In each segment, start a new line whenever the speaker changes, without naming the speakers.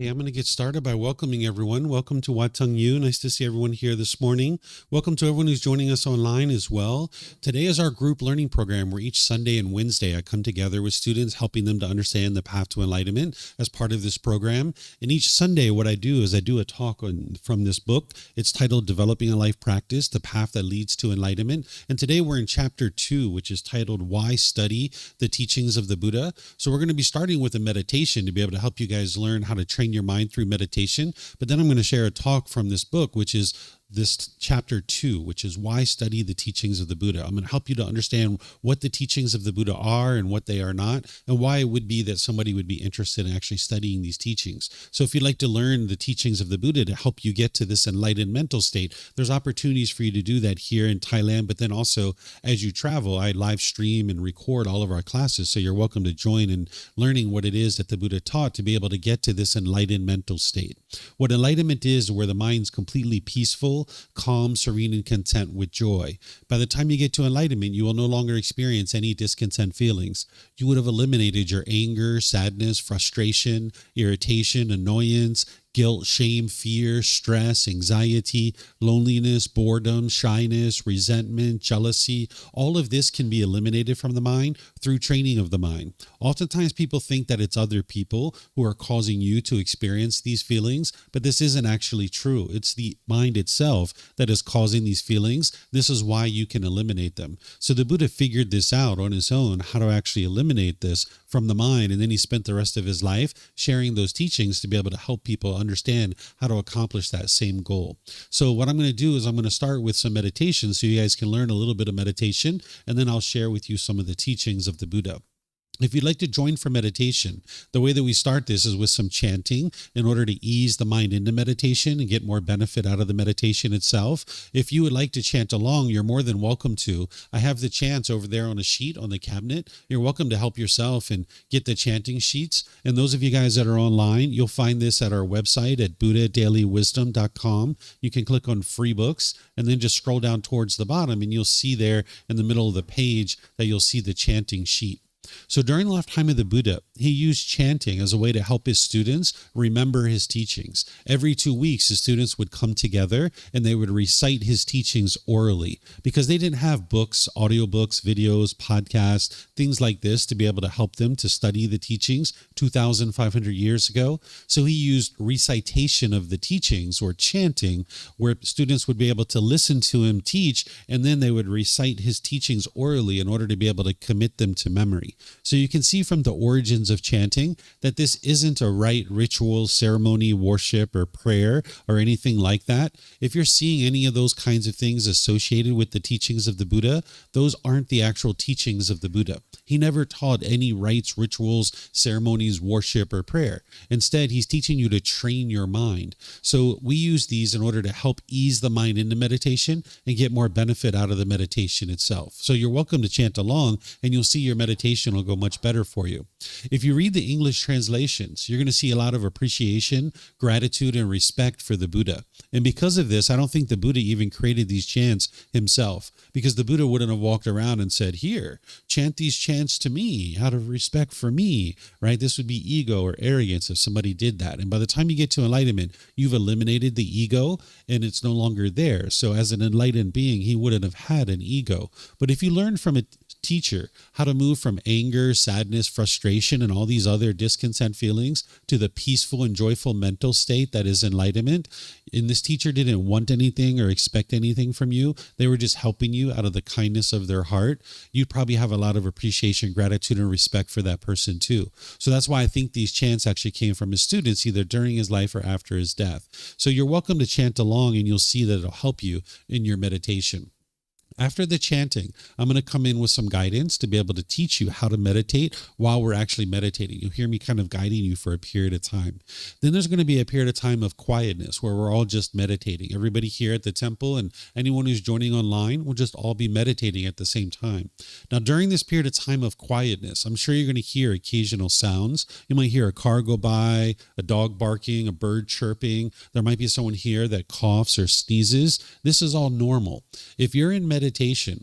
Hey, I'm going to get started by welcoming everyone. Welcome to Wat Tung. Nice to see everyone here this morning. Welcome to everyone who's joining us online as well. Today is our group learning program where each Sunday and Wednesday I come together with students, helping them to understand the path to enlightenment as part of this program. And each Sunday, what I do is I do a talk from this book. It's titled Developing a Life Practice, The Path That Leads to Enlightenment. And today we're in chapter 2, which is titled Why Study the Teachings of the Buddha. So we're going to be starting with a meditation to be able to help you guys learn how to train your mind through meditation. But then I'm going to share a talk from this book, which is this chapter 2, which is why study the teachings of the Buddha. I'm going to help you to understand what the teachings of the Buddha are and what they are not, and why it would be that somebody would be interested in actually studying these teachings. So if you'd like to learn the teachings of the Buddha to help you get to this enlightened mental state, there's opportunities for you to do that here in Thailand, but then also as you travel, I live stream and record all of our classes. So you're welcome to join in learning what it is that the Buddha taught to be able to get to this enlightened mental state. What enlightenment is where the mind's completely peaceful, calm, serene, and content with joy. By the time you get to enlightenment, you will no longer experience any discontent feelings. You would have eliminated your anger, sadness, frustration, irritation, annoyance, guilt, shame, fear, stress, anxiety, loneliness, boredom, shyness, resentment, jealousy. All of this can be eliminated from the mind through training of the mind. Oftentimes people think that it's other people who are causing you to experience these feelings, but this isn't actually true. It's the mind itself that is causing these feelings. This is why you can eliminate them. So the Buddha figured this out on his own, how to actually eliminate this from the mind. And then he spent the rest of his life sharing those teachings to be able to help people understand how to accomplish that same goal. So what I'm going to do is I'm going to start with some meditation so you guys can learn a little bit of meditation, and then I'll share with you some of the teachings of the Buddha. If you'd like to join for meditation, the way that we start this is with some chanting in order to ease the mind into meditation and get more benefit out of the meditation itself. If you would like to chant along, you're more than welcome to. I have the chants over there on a sheet on the cabinet. You're welcome to help yourself and get the chanting sheets. And those of you guys that are online, you'll find this at our website at buddhadailywisdom.com. You can click on free books and then just scroll down towards the bottom and you'll see there in the middle of the page that you'll see the chanting sheet. So during the lifetime of the Buddha, he used chanting as a way to help his students remember his teachings. Every 2 weeks, his students would come together and they would recite his teachings orally because they didn't have books, audiobooks, videos, podcasts, things like this to be able to help them to study the teachings 2,500 years ago. So he used recitation of the teachings or chanting where students would be able to listen to him teach and then they would recite his teachings orally in order to be able to commit them to memory. So you can see from the origins of chanting that this isn't a rite, ritual, ceremony, worship, or prayer, or anything like that. If you're seeing any of those kinds of things associated with the teachings of the Buddha, those aren't the actual teachings of the Buddha. He never taught any rites, rituals, ceremonies, worship, or prayer. Instead, he's teaching you to train your mind. So we use these in order to help ease the mind into meditation and get more benefit out of the meditation itself. So you're welcome to chant along, and you'll see your meditation will go much better for you. If you read the English translations, you're going to see a lot of appreciation, gratitude, and respect for the Buddha. And because of this, I don't think the Buddha even created these chants himself, because the Buddha wouldn't have walked around and said, here, chant these chants to me out of respect for me, right? This would be ego or arrogance if somebody did that. And by the time you get to enlightenment, you've eliminated the ego and it's no longer there. So as an enlightened being, he wouldn't have had an ego. But if you learn from a teacher how to move from anger, sadness, frustration, and all these other discontent feelings to the peaceful and joyful mental state that is enlightenment, and this teacher didn't want anything or expect anything from you, they were just helping you out of the kindness of their heart, you'd probably have a lot of appreciation, gratitude, and respect for that person too. So that's why I think these chants actually came from his students, either during his life or after his death. So you're welcome to chant along, and you'll see that it'll help you in your meditation. After the chanting, I'm going to come in with some guidance to be able to teach you how to meditate while we're actually meditating. You'll hear me kind of guiding you for a period of time. Then there's going to be a period of time of quietness where we're all just meditating. Everybody here at the temple and anyone who's joining online will just all be meditating at the same time. Now, during this period of time of quietness, I'm sure you're going to hear occasional sounds. You might hear a car go by, a dog barking, a bird chirping. There might be someone here that coughs or sneezes. This is all normal. If you're in meditation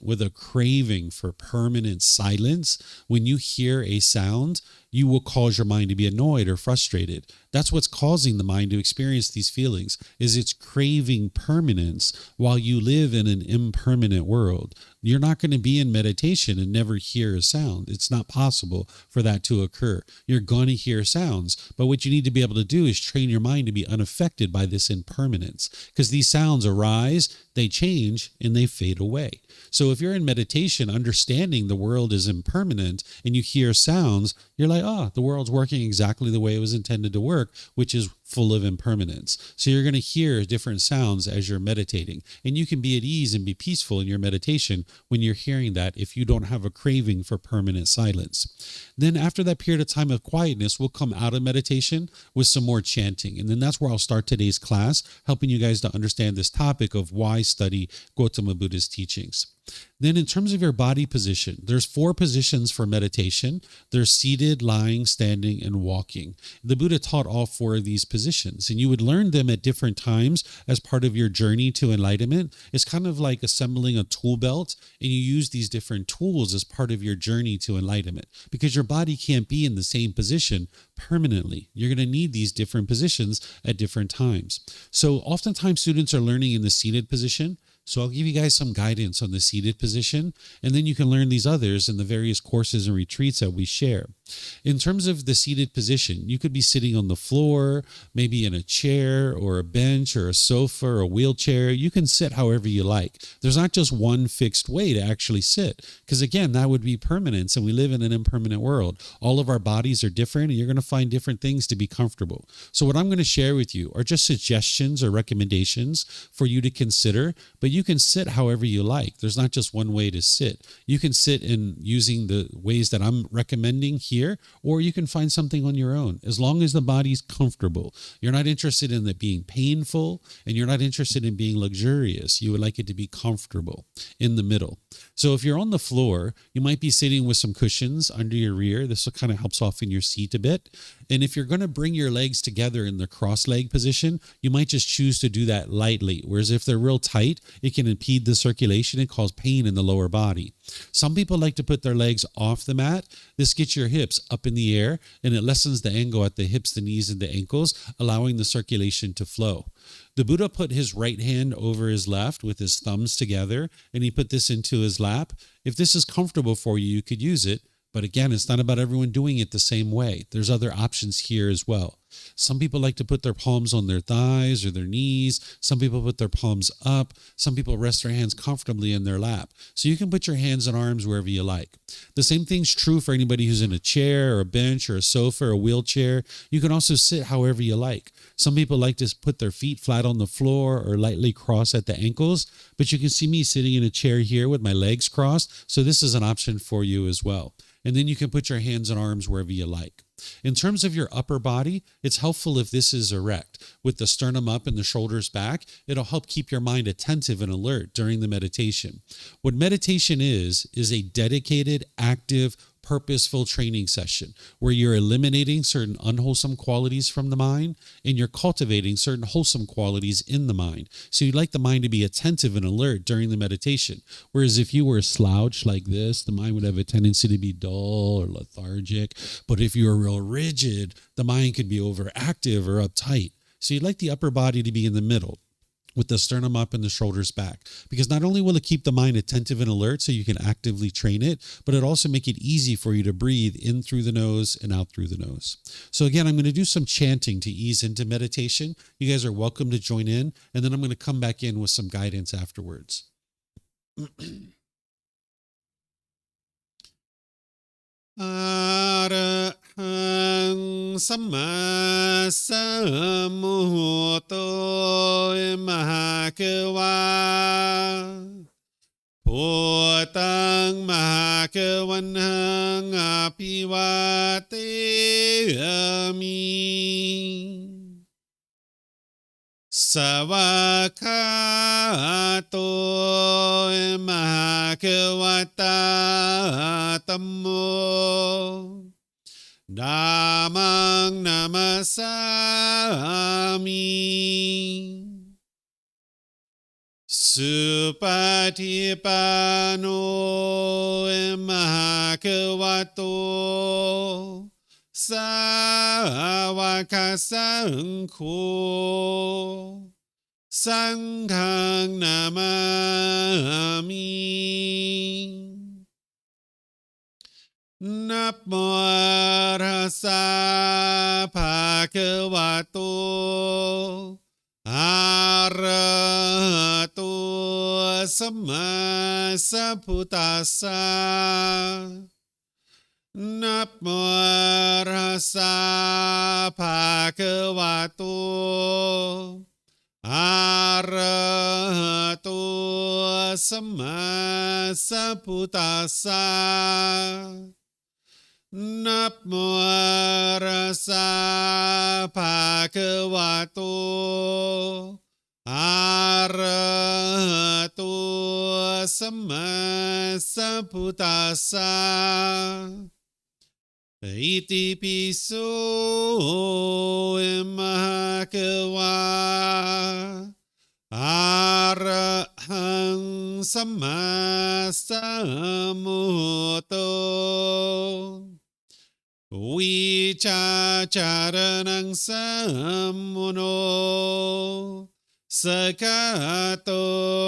with a craving for permanent silence, when you hear a sound, you will cause your mind to be annoyed or frustrated. That's what's causing the mind to experience these feelings, is it's craving permanence while you live in an impermanent world. You're not going to be in meditation and never hear a sound. It's not possible for that to occur. You're going to hear sounds, but what you need to be able to do is train your mind to be unaffected by this impermanence, because these sounds arise, they change, and they fade away. So if you're in meditation, understanding the world is impermanent, and you hear sounds, you're like, oh, the world's working exactly the way it was intended to work, which is full of impermanence. So you're going to hear different sounds as you're meditating, and you can be at ease and be peaceful in your meditation when you're hearing that, if you don't have a craving for permanent silence. Then after that period of time of quietness, we'll come out of meditation with some more chanting. And then that's where I'll start today's class, helping you guys to understand this topic of why study Gotama Buddha's teachings. Then in terms of your body position, there's 4 positions for meditation. There's seated, lying, standing, and walking. The Buddha taught all 4 of these positions, and you would learn them at different times as part of your journey to enlightenment. It's kind of like assembling a tool belt, and you use these different tools as part of your journey to enlightenment, because your body can't be in the same position permanently. You're going to need these different positions at different times. So oftentimes students are learning in the seated position. So I'll give you guys some guidance on the seated position, and then you can learn these others in the various courses and retreats that we share. In terms of the seated position, you could be sitting on the floor, maybe in a chair or a bench or a sofa or a wheelchair. You can sit however you like. There's not just one fixed way to actually sit, because again, that would be permanence, and we live in an impermanent world. All of our bodies are different, and you're going to find different things to be comfortable. So what I'm going to share with you are just suggestions or recommendations for you to consider, but you can sit however you like. There's not just one way to sit. You can sit in using the ways that I'm recommending here, or you can find something on your own, as long as the body's comfortable. You're not interested in it being painful, and you're not interested in being luxurious. You would like it to be comfortable in the middle. So if you're on the floor, you might be sitting with some cushions under your rear. This will kind of help soften your seat a bit. And if you're going to bring your legs together in the cross-leg position, you might just choose to do that lightly. Whereas if they're real tight, it can impede the circulation and cause pain in the lower body. Some people like to put their legs off the mat. This gets your hips up in the air, and it lessens the angle at the hips, the knees, and the ankles, allowing the circulation to flow. The Buddha put his right hand over his left with his thumbs together, and he put this into his lap. If this is comfortable for you, you could use it. But again, it's not about everyone doing it the same way. There's other options here as well. Some people like to put their palms on their thighs or their knees. Some people put their palms up. Some people rest their hands comfortably in their lap. So you can put your hands and arms wherever you like. The same thing's true for anybody who's in a chair or a bench or a sofa or a wheelchair. You can also sit however you like. Some people like to put their feet flat on the floor or lightly cross at the ankles, but you can see me sitting in a chair here with my legs crossed. So this is an option for you as well. And then you can put your hands and arms wherever you like. In terms of your upper body, it's helpful if this is erect, with the sternum up and the shoulders back. It'll help keep your mind attentive and alert during the meditation. What meditation is a dedicated, active, purposeful training session where you're eliminating certain unwholesome qualities from the mind, and you're cultivating certain wholesome qualities in the mind. So you'd like the mind to be attentive and alert during the meditation. Whereas if you were slouched like this, the mind would have a tendency to be dull or lethargic. But if you were real rigid, the mind could be overactive or uptight. So you'd like the upper body to be in the middle, with the sternum up and the shoulders back, because not only will it keep the mind attentive and alert so you can actively train it, but it also make it easy for you to breathe in through the nose and out through the nose. So again, I'm going to do some chanting to ease into meditation. You guys are welcome to join in, and then I'm going to come back in with some guidance afterwards. Arahang Samma Sambuddho Mahakawa Bhutang Mahakavanhang Apivateyami Savakato Mahakavata Tammo Dhammang Namasami Supatipano Mahakavato สาวกสังโฆสังฆังนามามินะโมตัสสะภะคะวะโตอะระหะโตสัมมาสัมพุทธัสสะนะโมตัสสะภะคะวะโตอะระหะโตสัมมาสัมพุทธัสสะนะโมตัสสะภะคะวะโตอะระหะโตสัมมาสัมพุทธัสสะอิติปิโสมะหะคะวะอะระหังสัมมาสัมพุทโธวิชาจารนังสัมมุโนสกาโต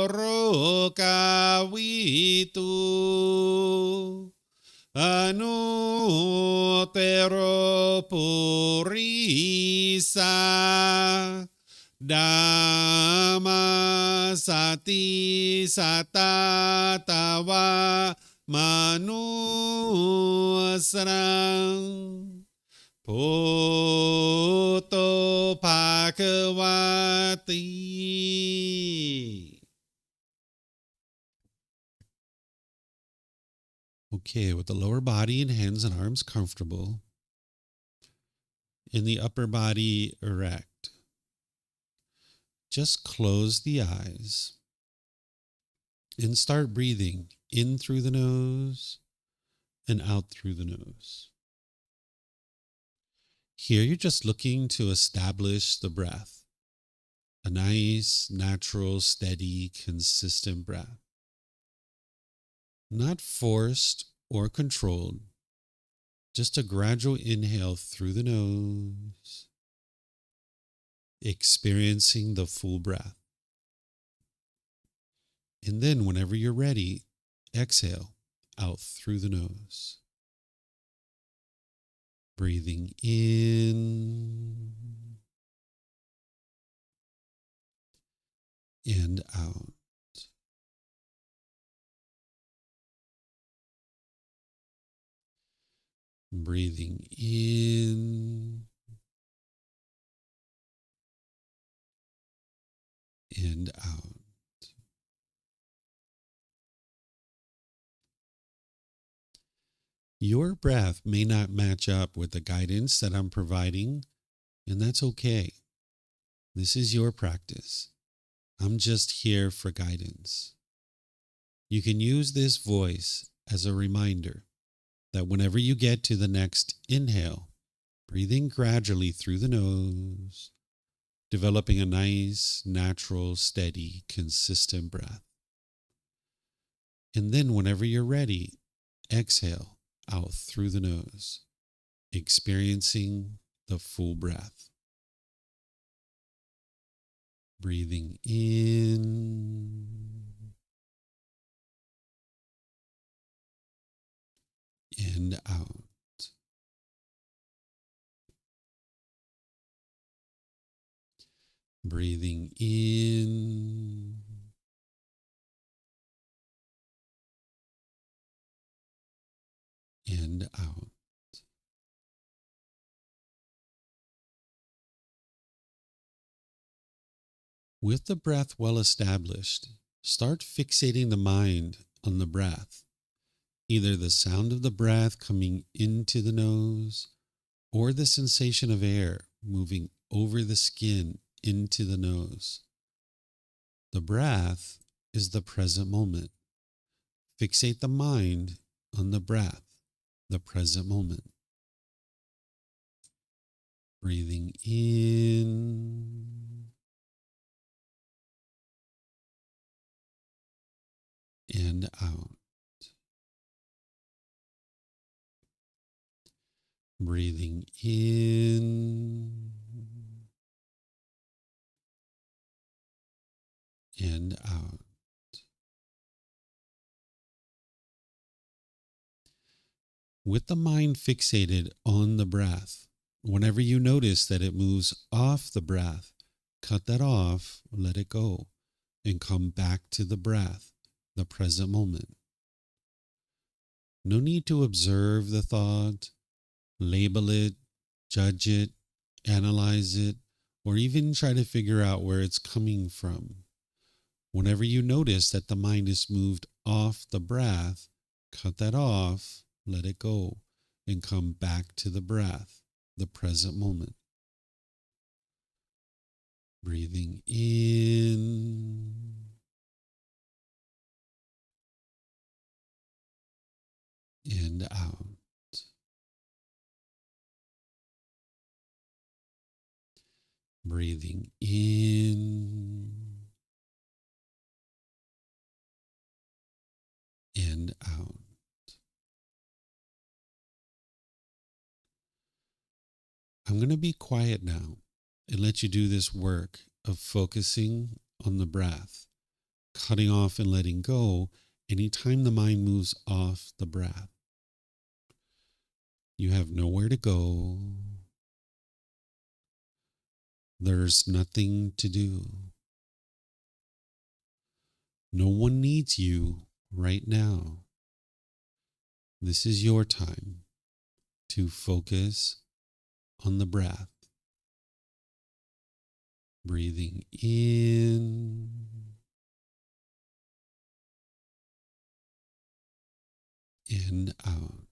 โรกาวิตุอนุเตโรปุริสาดามาสติสัตตาตาวามนุสรังพุทโธภาควาติ Okay, with the lower body and hands and arms comfortable, and the upper body erect, just close the eyes and start breathing in through the nose and out through the nose. Here, you're just looking to establish the breath, a nice, natural, steady, consistent breath. Not forced or controlled, just a gradual inhale through the nose, experiencing the full breath. And then, whenever you're ready, exhale out through the nose. Breathing in and out. Breathing in and out. Your breath may not match up with the guidance that I'm providing, and that's okay. This is your practice. I'm just here for guidance. You can use this voice as a reminder that whenever you get to the next inhale, breathing gradually through the nose, developing a nice, natural, steady, consistent breath. And then whenever you're ready, exhale out through the nose, experiencing the full breath. Breathing in and out. Breathing in and out. With the breath well established, start fixating the mind on the breath, either the sound of the breath coming into the nose or the sensation of air moving over the skin into the nose. The breath is the present moment. Fixate the mind on the breath, the present moment. Breathing in and out. Breathing in and out. With the mind fixated on the breath, whenever you notice that it moves off the breath, cut that off, let it go, and come back to the breath, the present moment. No need to observe the thought, label it, judge it, analyze it, or even try to figure out where it's coming from. Whenever you notice that the mind is moved off the breath, cut that off, let it go, and come back to the breath, the present moment. Breathing in and out. Breathing in and out. I'm going to be quiet now and let you do this work of focusing on the breath, cutting off and letting go anytime the mind moves off the breath. You have nowhere to go. There's nothing to do. No one needs you right now. This is your time to focus on the breath. Breathing in and out.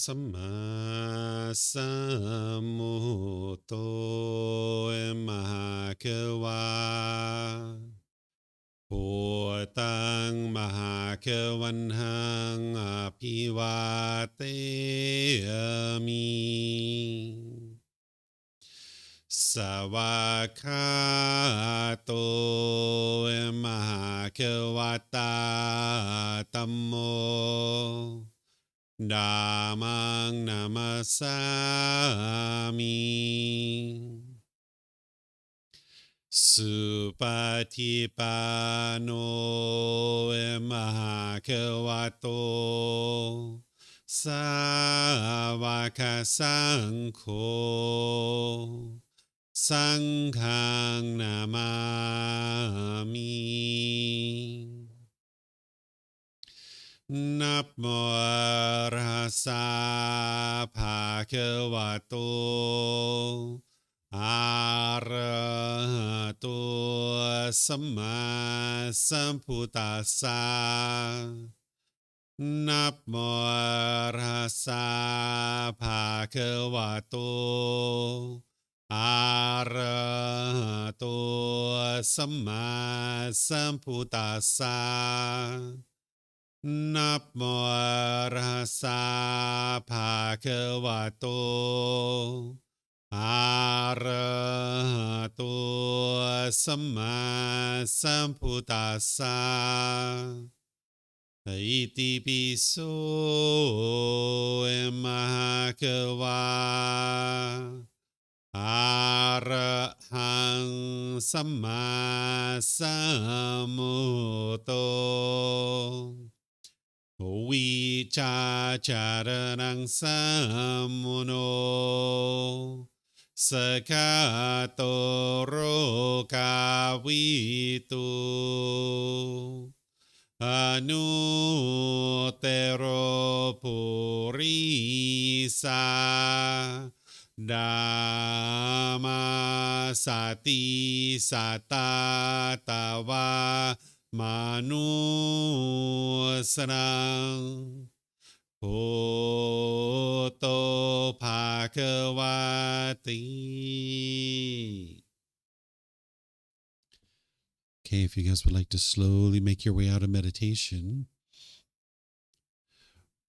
สัมมาสัมพุทโธมหาเขวาพุทธังมหาเขวันหังอภิวาเทมิสวากขาโตมหาเขวตาธัมโมธัมมังนามัสสามิสุปฏิปันโนมหาเขวโตสาวกสังโฆสังฆังนามามินะโมอะระหะสะภะคะวะโตอะระหะโตสัมมาสัมพุทธัสสะนะโมอะระหะสะภะคะวะโตอะระหะโตสัมมาสัมพุทธัสสะนะโมอะระหะสะภะคะวะโตอะระหะโตสัมมาสัมพุทธัสสะอิติปิโสมหาเขวาอะระหังสัมมาสัมพุทโธวิชาจารนังสัมมุโนสกาโตโรกาวิตุอนุเตโรปุริสาดามาสติสัตตาตาวามนุสรังพุทโธภาควาติ Okay, if you guys would like to slowly make your way out of meditation.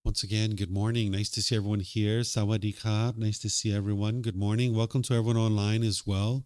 Once again, good morning. Nice to see everyone here. Sawadee krap. Nice to see everyone. Good morning. Welcome to everyone online as well.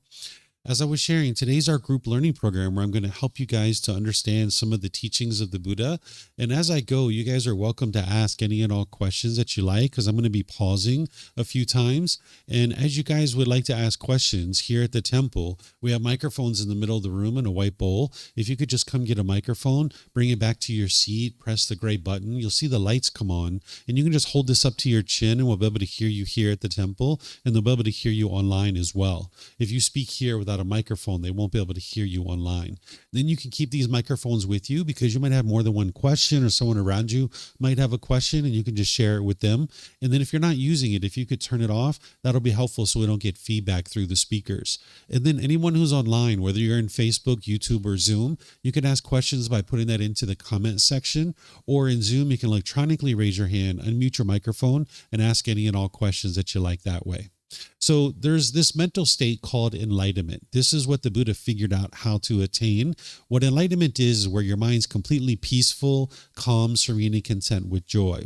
As I was sharing, today's our group learning program where I'm going to help you guys to understand some of the teachings of the Buddha. And as I go, you guys are welcome to ask any and all questions that you like, because I'm going to be pausing a few times. And as you guys would like to ask questions here at the temple, we have microphones in the middle of the room and a white bowl. If you could just come get a microphone, bring it back to your seat, press the gray button, you'll see the lights come on, and you can just hold this up to your chin and we'll be able to hear you here at the temple, and they'll be able to hear you online as well. If you speak here without a microphone, they won't be able to hear you online. Then you can keep these microphones with you because you might have more than one question, or someone around you might have a question and you can just share it with them. And then if you're not using it, if you could turn it off, that'll be helpful so we don't get feedback through the speakers. And then anyone who's online, whether you're in Facebook, YouTube, or Zoom, you can ask questions by putting that into the comment section, or in Zoom, you can electronically raise your hand, unmute your microphone, and ask any and all questions that you like that way. So there's this mental state called enlightenment. This is what the Buddha figured out how to attain. What enlightenment is where your mind's completely peaceful, calm, serene, and content with joy.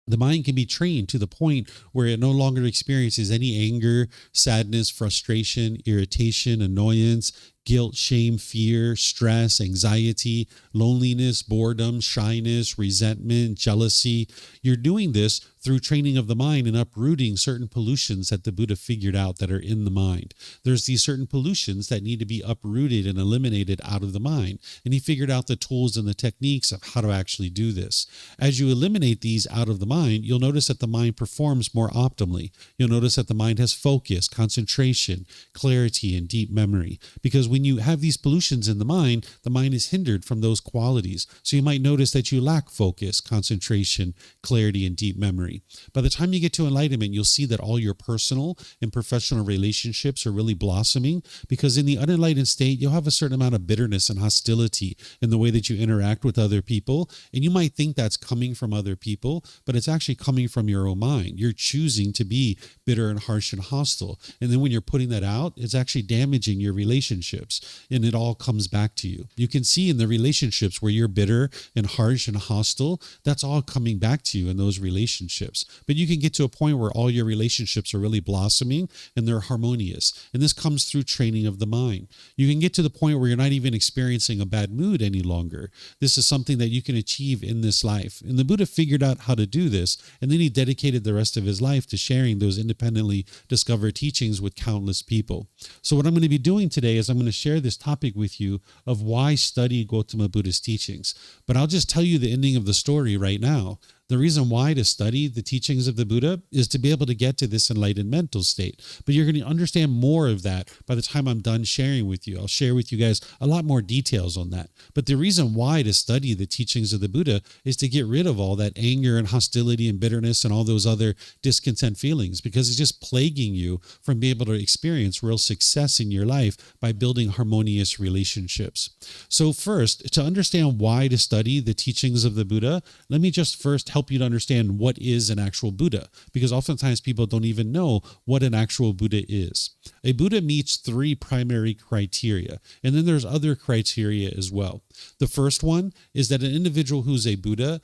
The mind can be trained to the point where it no longer experiences any anger, sadness, frustration, irritation, annoyance, guilt, shame, fear, stress, anxiety, loneliness, boredom, shyness, resentment, jealousy. You're doing this through training of the mind and uprooting certain pollutions that the Buddha figured out that are in the mind. There's these certain pollutions that need to be uprooted and eliminated out of the mind. And he figured out the tools and the techniques of how to actually do this. As you eliminate these out of the mind, you'll notice that the mind performs more optimally. You'll notice that the mind has focus, concentration, clarity, and deep memory. Because when you have these pollutions in the mind is hindered from those qualities. So you might notice that you lack focus, concentration, clarity, and deep memory. By the time you get to enlightenment, you'll see that all your personal and professional relationships are really blossoming, because in the unenlightened state, you'll have a certain amount of bitterness and hostility in the way that you interact with other people. And you might think that's coming from other people, but it's actually coming from your own mind. You're choosing to be bitter and harsh and hostile. And then when you're putting that out, it's actually damaging your relationships, and it all comes back to you. You can see in the relationships where you're bitter and harsh and hostile, that's all coming back to you in those relationships. But you can get to a point where all your relationships are really blossoming and they're harmonious. And this comes through training of the mind. You can get to the point where you're not even experiencing a bad mood any longer. This is something that you can achieve in this life. And the Buddha figured out how to do this, and then he dedicated the rest of his life to sharing those independently discovered teachings with countless people. So what I'm going to be doing today is I'm going to share this topic with you of why study Gotama Buddha's teachings. But I'll just tell you the ending of the story right now. The reason why to study the teachings of the Buddha is to be able to get to this enlightened mental state. But you're going to understand more of that by the time I'm done sharing with you. I'll share with you guys a lot more details on that. But the reason why to study the teachings of the Buddha is to get rid of all that anger and hostility and bitterness and all those other discontent feelings, because it's just plaguing you from being able to experience real success in your life by building harmonious relationships. So first, to understand why to study the teachings of the Buddha, let me just first help you to understand what is an actual Buddha, because oftentimes people don't even know what an actual Buddha is. A Buddha meets three primary criteria, and then there's other criteria as well. The first one is that an individual who's a Buddha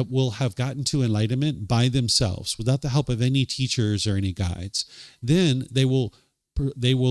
will have gotten to enlightenment by themselves without the help of any teachers or any guides. Then they will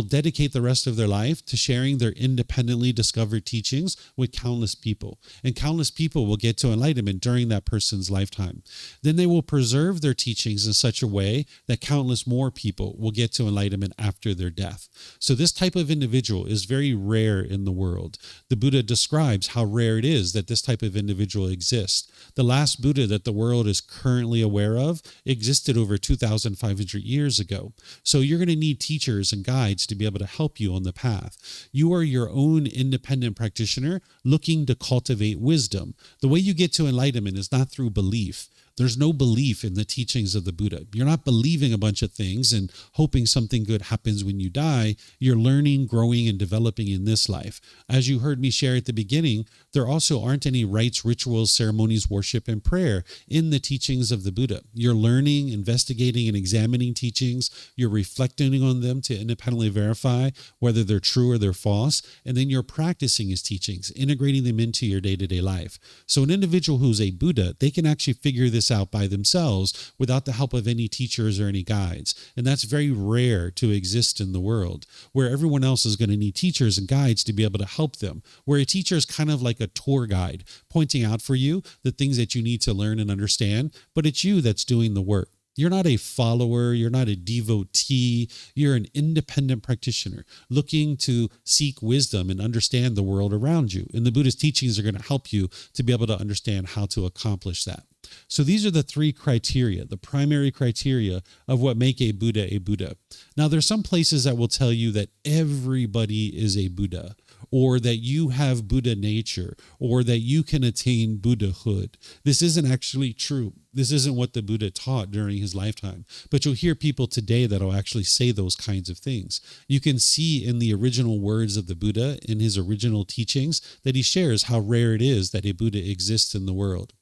dedicate the rest of their life to sharing their independently discovered teachings with countless people. And countless people will get to enlightenment during that person's lifetime. Then they will preserve their teachings in such a way that countless more people will get to enlightenment after their death. So this type of individual is very rare in the world. The Buddha describes how rare it is that this type of individual exists. The last Buddha that the world is currently aware of existed over 2,500 years ago. So you're going to need teachers and guides to be able to help you on the path. You are your own independent practitioner looking to cultivate wisdom. The way you get to enlightenment is not through belief. There's no belief in the teachings of the Buddha. You're not believing a bunch of things and hoping something good happens when you die. You're learning, growing, and developing in this life. As you heard me share at the beginning, there also aren't any rites, rituals, ceremonies, worship, and prayer in the teachings of the Buddha. You're learning, investigating, and examining teachings. You're reflecting on them to independently verify whether they're true or they're false. And then you're practicing his teachings, integrating them into your day-to-day life. So an individual who's a Buddha, they can actually figure this out by themselves without the help of any teachers or any guides. And that's very rare to exist in the world, where everyone else is going to need teachers and guides to be able to help them, where a teacher is kind of like a tour guide pointing out for you the things that you need to learn and understand, but it's you that's doing the work. You're not a follower. You're not a devotee. You're an independent practitioner looking to seek wisdom and understand the world around you. And the Buddha's teachings are going to help you to be able to understand how to accomplish that. So these are the three criteria, the primary criteria of what make a Buddha a Buddha. Now, there's some places that will tell you that everybody is a Buddha, or that you have Buddha nature, or that you can attain Buddhahood. This isn't actually true. This isn't what the Buddha taught during his lifetime. But you'll hear people today that will actually say those kinds of things. You can see in the original words of the Buddha, in his original teachings, that he shares how rare it is that a Buddha exists in the world.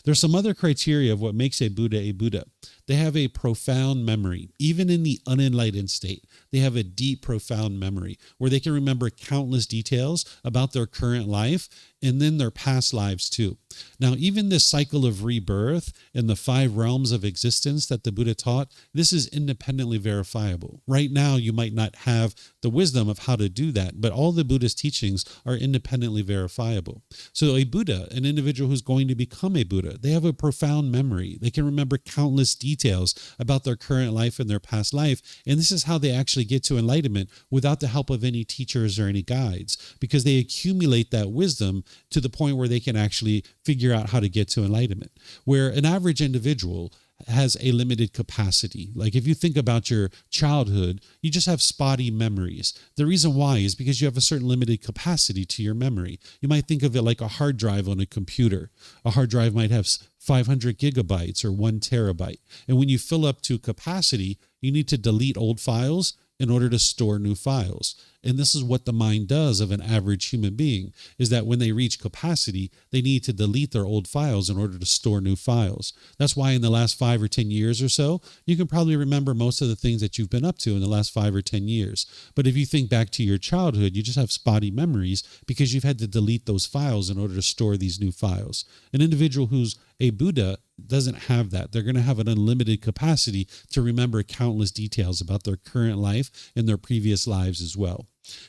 There's some other criteria of what makes a Buddha a Buddha. They have a profound memory. Even in the unenlightened state, they have a deep, profound memory where they can remember countless details about their current life and then their past lives too. Now, even this cycle of rebirth and the 5 realms of existence that the Buddha taught, this is independently verifiable. Right now, you might not have the wisdom of how to do that, but all the Buddha's teachings are independently verifiable. So a Buddha, an individual who's going to become a Buddha, they have a profound memory. They can remember countless details about their current life and their past life, and this is how they actually get to enlightenment without the help of any teachers or any guides, because they accumulate that wisdom to the point where they can actually figure out how to get to enlightenment. Where an average individual has a limited capacity. Like if you think about your childhood, you just have spotty memories. The reason why is because you have a certain limited capacity to your memory. You might think of it like a hard drive on a computer. A hard drive might have 500 gigabytes or 1 terabyte. And when you fill up to capacity, you need to delete old files in order to store new files. And this is what the mind does of an average human being, is that when they reach capacity, they need to delete their old files in order to store new files. That's why in the last 5 or 10 years or so, you can probably remember most of the things that you've been up to in the last 5 or 10 years. But if you think back to your childhood, you just have spotty memories because you've had to delete those files in order to store these new files. An individual who's a Buddha doesn't have that. They're going to have an unlimited capacity to remember countless details about their current life and their previous lives as well.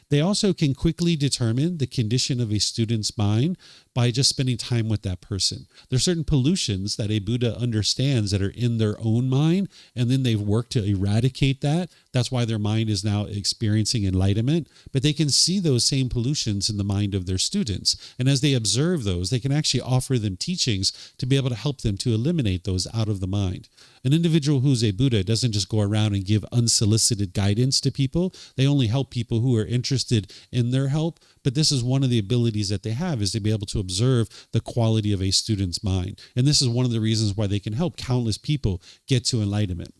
They also can quickly determine the condition of a student's mind by just spending time with that person. There are certain pollutions that a Buddha understands that are in their own mind, and then they've worked to eradicate that. That's why their mind is now experiencing enlightenment. But they can see those same pollutions in the mind of their students. And as they observe those, they can actually offer them teachings to be able to help them to eliminate those out of the mind. An individual who's a Buddha doesn't just go around and give unsolicited guidance to people. They only help people who are interested in their help. But this is one of the abilities that they have, is to be able to observe the quality of a student's mind. And this is one of the reasons why they can help countless people get to enlightenment.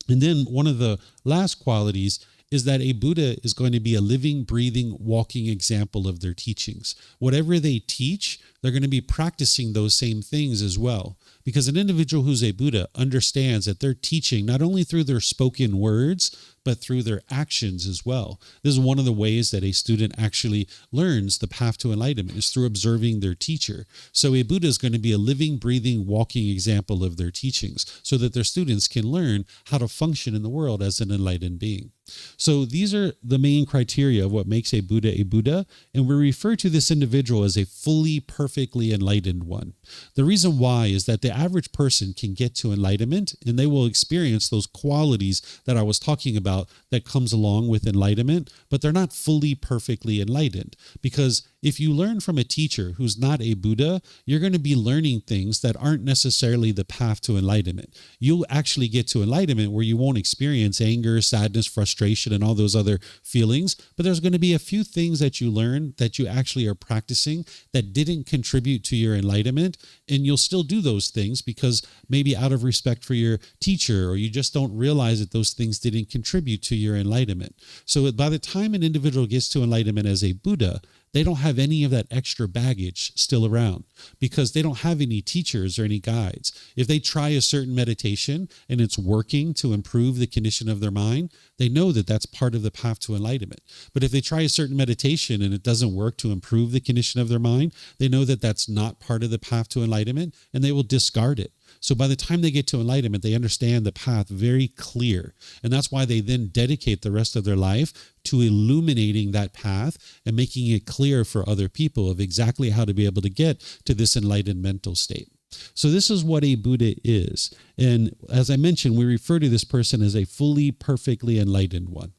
And then one of the last qualities is that a Buddha is going to be a living, breathing, walking example of their teachings. Whatever they teach, they're going to be practicing those same things as well. Because an individual who's a Buddha understands that they're teaching not only through their spoken words, but through their actions as well. This is one of the ways that a student actually learns the path to enlightenment, is through observing their teacher. So a Buddha is going to be a living, breathing, walking example of their teachings so that their students can learn how to function in the world as an enlightened being. So these are the main criteria of what makes a Buddha, and we refer to this individual as a fully, perfectly enlightened one. The reason why is that the average person can get to enlightenment, and they will experience those qualities that I was talking about that comes along with enlightenment, but they're not fully, perfectly enlightened. Because if you learn from a teacher who's not a Buddha, you're going to be learning things that aren't necessarily the path to enlightenment. You'll actually get to enlightenment where you won't experience anger, sadness, frustration, and all those other feelings. But there's going to be a few things that you learn that you actually are practicing that didn't contribute to your enlightenment. And you'll still do those things because maybe out of respect for your teacher, or you just don't realize that those things didn't contribute to your enlightenment. So by the time an individual gets to enlightenment as a Buddha, they don't have any of that extra baggage still around because they don't have any teachers or any guides. If they try a certain meditation and it's working to improve the condition of their mind, they know that that's part of the path to enlightenment. But if they try a certain meditation and it doesn't work to improve the condition of their mind, they know that that's not part of the path to enlightenment, and they will discard it. So by the time they get to enlightenment, they understand the path very clear. And that's why they then dedicate the rest of their life to illuminating that path and making it clear for other people of exactly how to be able to get to this enlightened mental state. So this is what a Buddha is. And as I mentioned, we refer to this person as a fully, perfectly enlightened one.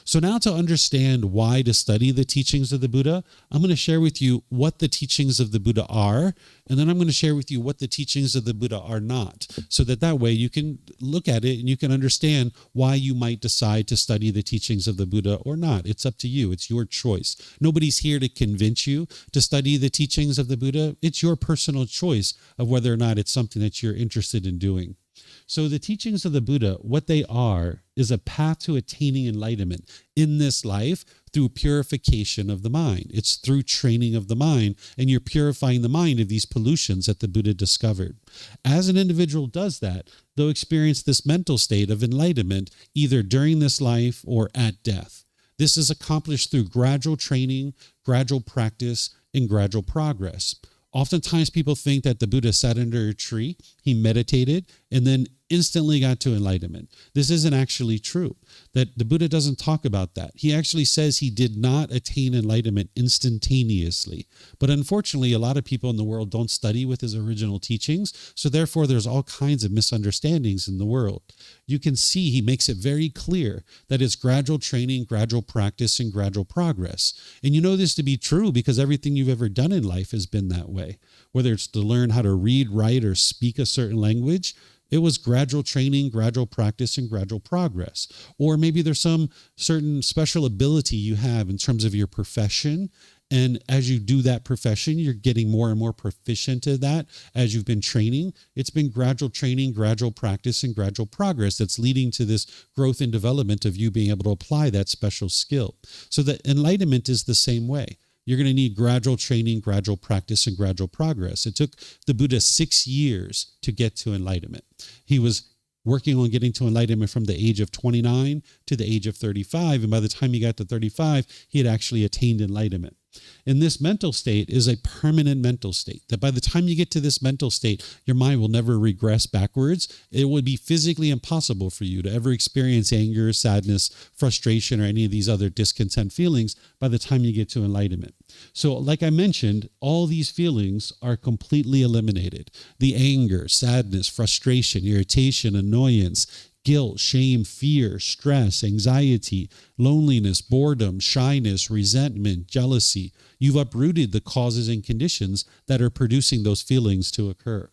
So now, to understand why to study the teachings of the Buddha, I'm going to share with you what the teachings of the Buddha are, and then I'm going to share with you what the teachings of the Buddha are not, so that way you can look at it and you can understand why you might decide to study the teachings of the Buddha or not. It's up to you. It's your choice. Nobody's here to convince you to study the teachings of the Buddha. It's your personal choice of whether or not it's something that you're interested in doing. So the teachings of the Buddha, what they are, is a path to attaining enlightenment in this life through purification of the mind. It's through training of the mind, and you're purifying the mind of these pollutions that the Buddha discovered. As an individual does that, they'll experience this mental state of enlightenment either during this life or at death. This is accomplished through gradual training, gradual practice, and gradual progress. Oftentimes people think that the Buddha sat under a tree, he meditated, and then instantly got to enlightenment. This isn't actually true. That the Buddha doesn't talk about that. He actually says he did not attain enlightenment instantaneously. But unfortunately, a lot of people in the world don't study with his original teachings, so therefore there's all kinds of misunderstandings in the world. You can see he makes it very clear that it's gradual training, gradual practice, and gradual progress. And you know this to be true because everything you've ever done in life has been that way. whether it's to learn how to read, write, or speak a certain language, it was gradual training, gradual practice, and gradual progress. Or maybe there's some certain special ability you have in terms of your profession. And as you do that profession, you're getting more and more proficient at that as you've been training. It's been gradual training, gradual practice, and gradual progress that's leading to this growth and development of you being able to apply that special skill. So the enlightenment is the same way. You're going to need gradual training, gradual practice, and gradual progress. It took the Buddha 6 years to get to enlightenment. He was working on getting to enlightenment from the age of 29 to the age of 35. And by the time he got to 35, he had actually attained enlightenment. And this mental state is a permanent mental state, that by the time you get to this mental state, your mind will never regress backwards. It would be physically impossible for you to ever experience anger, sadness, frustration, or any of these other discontent feelings by the time you get to enlightenment. So like I mentioned, all these feelings are completely eliminated. The anger, sadness, frustration, irritation, annoyance, guilt, shame, fear, stress, anxiety, loneliness, boredom, shyness, resentment, jealousy. You've uprooted the causes and conditions that are producing those feelings to occur.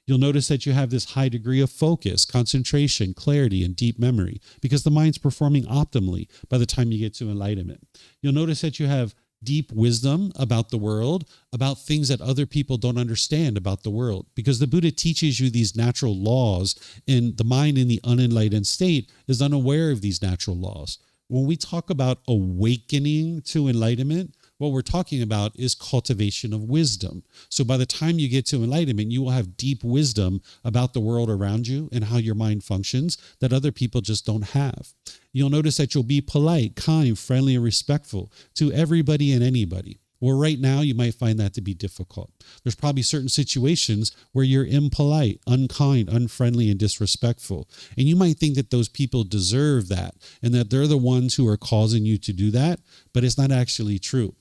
You'll notice that you have this high degree of focus, concentration, clarity, and deep memory because the mind's performing optimally by the time you get to enlightenment. You'll notice that you have deep wisdom about the world, about things that other people don't understand about the world, because the Buddha teaches you these natural laws, and the mind in the unenlightened state is unaware of these natural laws. When we talk about awakening to enlightenment, what we're talking about is cultivation of wisdom. So by the time you get to enlightenment, you will have deep wisdom about the world around you and how your mind functions that other people just don't have. You'll notice that you'll be polite, kind, friendly, and respectful to everybody and anybody. Well, right now, you might find that to be difficult. There's probably certain situations where you're impolite, unkind, unfriendly, and disrespectful. And you might think that those people deserve that and that they're the ones who are causing you to do that, but it's not actually true.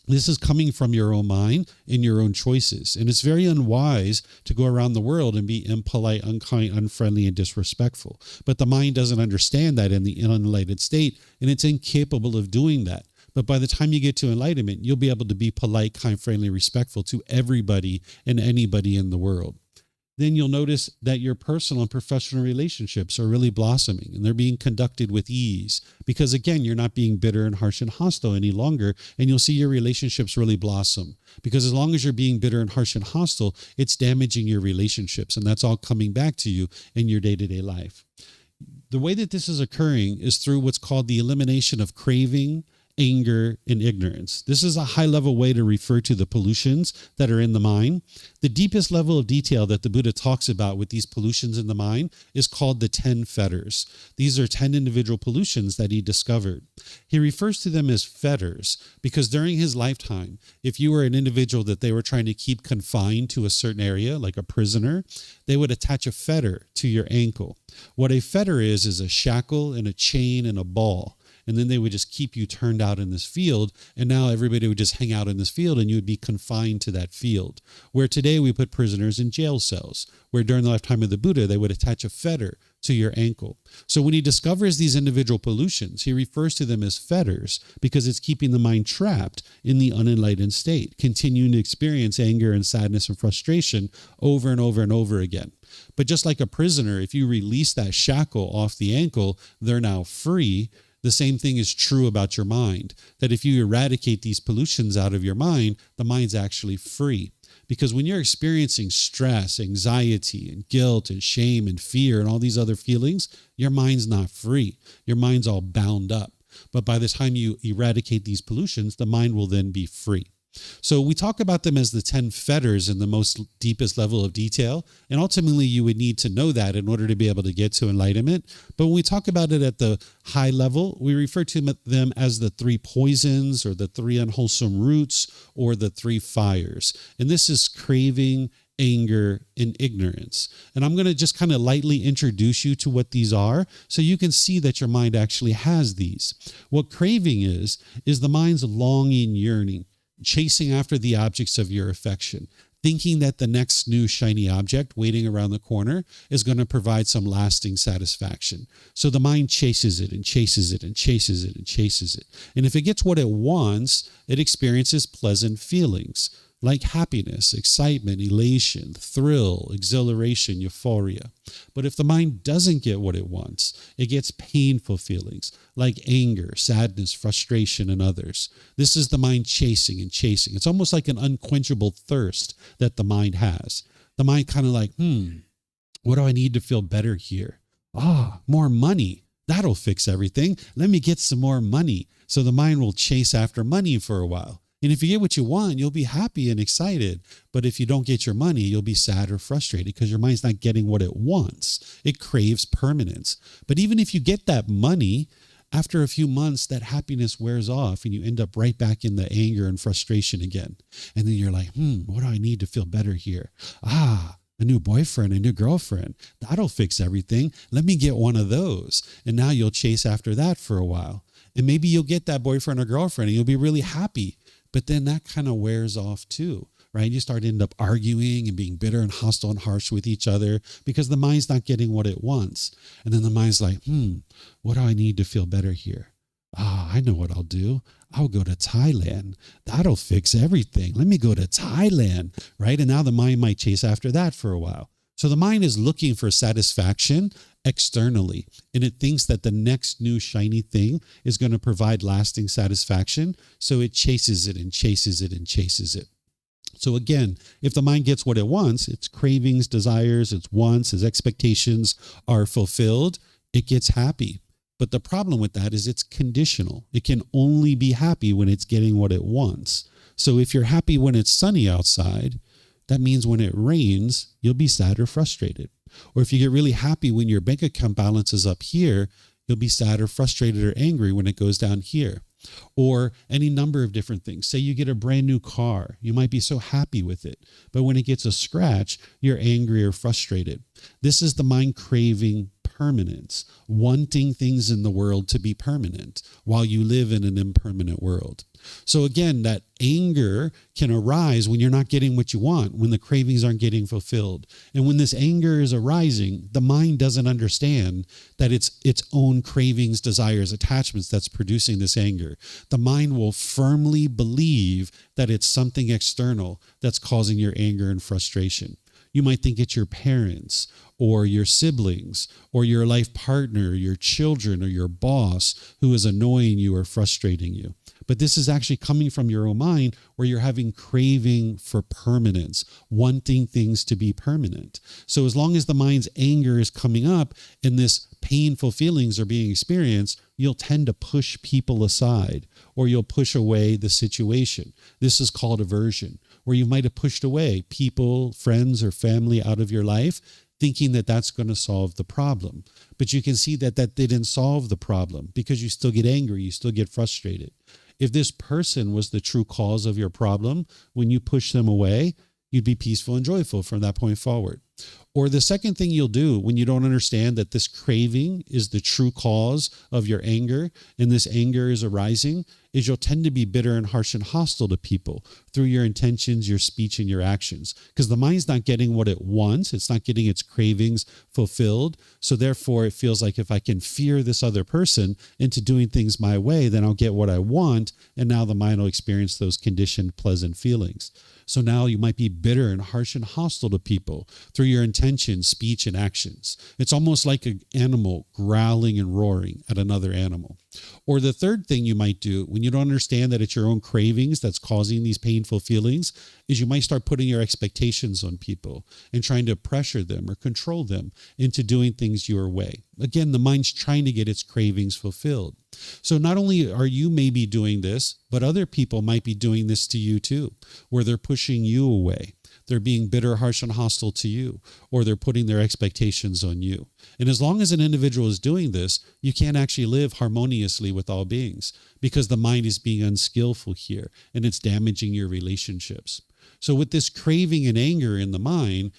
This is coming from your own mind and your own choices. And it's very unwise to go around the world and be impolite, unkind, unfriendly, and disrespectful. But the mind doesn't understand that in the unenlightened state, and it's incapable of doing that. But by the time you get to enlightenment, you'll be able to be polite, kind, friendly, respectful to everybody and anybody in the world. Then you'll notice that your personal and professional relationships are really blossoming and they're being conducted with ease because, again, you're not being bitter and harsh and hostile any longer, and you'll see your relationships really blossom because as long as you're being bitter and harsh and hostile, it's damaging your relationships, and that's all coming back to you in your day-to-day life. The way that this is occurring is through what's called the elimination of craving, anger, and ignorance. This is a high-level way to refer to the pollutions that are in the mind. The deepest level of detail that the Buddha talks about with these pollutions in the mind is called the 10 fetters. These are 10 individual pollutions that he discovered. He refers to them as fetters because during his lifetime, if you were an individual that they were trying to keep confined to a certain area, like a prisoner, they would attach a fetter to your ankle. What a fetter is a shackle and a chain and a ball. And then they would just keep you turned out in this field. And now everybody would just hang out in this field and you would be confined to that field. Where today we put prisoners in jail cells, where during the lifetime of the Buddha, they would attach a fetter to your ankle. So when he discovers these individual pollutions, he refers to them as fetters because it's keeping the mind trapped in the unenlightened state, continuing to experience anger and sadness and frustration over and over and over again. But just like a prisoner, if you release that shackle off the ankle, they're now free. The same thing is true about your mind, that if you eradicate these pollutions out of your mind, the mind's actually free. Because when you're experiencing stress, anxiety, and guilt, and shame, and fear, and all these other feelings, your mind's not free. Your mind's all bound up. But by the time you eradicate these pollutions, the mind will then be free. So we talk about them as the 10 fetters in the most deepest level of detail. And ultimately, you would need to know that in order to be able to get to enlightenment. But when we talk about it at the high level, we refer to them as the 3 poisons or the 3 unwholesome roots or the 3 fires. And this is craving, anger, and ignorance. And I'm going to just kind of lightly introduce you to what these are so you can see that your mind actually has these. What craving is the mind's longing, yearning, chasing after the objects of your affection, thinking that the next new shiny object waiting around the corner is going to provide some lasting satisfaction. So the mind chases it and chases it and chases it and chases it. And if it gets what it wants, it experiences pleasant feelings. like happiness, excitement, elation, thrill, exhilaration, euphoria. But if the mind doesn't get what it wants, it gets painful feelings like anger, sadness, frustration, and others. This is the mind chasing and chasing. It's almost like an unquenchable thirst that the mind has. The mind kind of like, what do I need to feel better here? More money. That'll fix everything. Let me get some more money. So the mind will chase after money for a while. And if you get what you want, you'll be happy and excited. But if you don't get your money, you'll be sad or frustrated because your mind's not getting what it wants. It craves permanence. But even if you get that money, after a few months, that happiness wears off and you end up right back in the anger and frustration again. And then you're like, what do I need to feel better here? A new boyfriend, a new girlfriend. That'll fix everything. Let me get one of those. And now you'll chase after that for a while. And maybe you'll get that boyfriend or girlfriend and you'll be really happy. But then that kind of wears off too, right? You start to end up arguing and being bitter and hostile and harsh with each other because the mind's not getting what it wants. And then the mind's like, what do I need to feel better here? I know what I'll do. I'll go to Thailand. That'll fix everything. Let me go to Thailand, right? And now the mind might chase after that for a while. So the mind is looking for satisfaction externally, and it thinks that the next new shiny thing is going to provide lasting satisfaction. So it chases it and chases it and chases it. So again, if the mind gets what it wants, its cravings, desires, its wants, its expectations are fulfilled, it gets happy. But the problem with that is it's conditional. It can only be happy when it's getting what it wants. So if you're happy when it's sunny outside, that means when it rains, you'll be sad or frustrated. Or if you get really happy when your bank account balance is up here, you'll be sad or frustrated or angry when it goes down here. Or any number of different things. Say you get a brand new car. You might be so happy with it. But when it gets a scratch, you're angry or frustrated. This is the mind craving permanence, wanting things in the world to be permanent while you live in an impermanent world. So again, that anger can arise when you're not getting what you want, when the cravings aren't getting fulfilled. And when this anger is arising, the mind doesn't understand that it's its own cravings, desires, attachments that's producing this anger. The mind will firmly believe that it's something external that's causing your anger and frustration. You might think it's your parents or your siblings or your life partner, your children, or your boss who is annoying you or frustrating you. But this is actually coming from your own mind where you're having craving for permanence, wanting things to be permanent. So as long as the mind's anger is coming up and this painful feelings are being experienced, you'll tend to push people aside or you'll push away the situation. This is called aversion, where you might have pushed away people, friends, or family out of your life, thinking that that's going to solve the problem. But you can see that that didn't solve the problem because you still get angry, you still get frustrated. If this person was the true cause of your problem, when you push them away, you'd be peaceful and joyful from that point forward. Or the second thing you'll do when you don't understand that this craving is the true cause of your anger and this anger is arising is you'll tend to be bitter and harsh and hostile to people through your intentions, your speech, and your actions. Because the mind's not getting what it wants. It's not getting its cravings fulfilled. So therefore, it feels like if I can fear this other person into doing things my way, then I'll get what I want. And now the mind will experience those conditioned, pleasant feelings. So now you might be bitter and harsh and hostile to people through your intentions, speech, and actions. It's almost like an animal growling and roaring at another animal. Or the third thing you might do when you don't understand that it's your own cravings that's causing these painful feelings is you might start putting your expectations on people and trying to pressure them or control them into doing things your way. Again, the mind's trying to get its cravings fulfilled. So not only are you maybe doing this, but other people might be doing this to you too, where they're pushing you away. They're being bitter, harsh, and hostile to you, or they're putting their expectations on you. And as long as an individual is doing this, you can't actually live harmoniously with all beings because the mind is being unskillful here and it's damaging your relationships. So with this craving and anger in the mind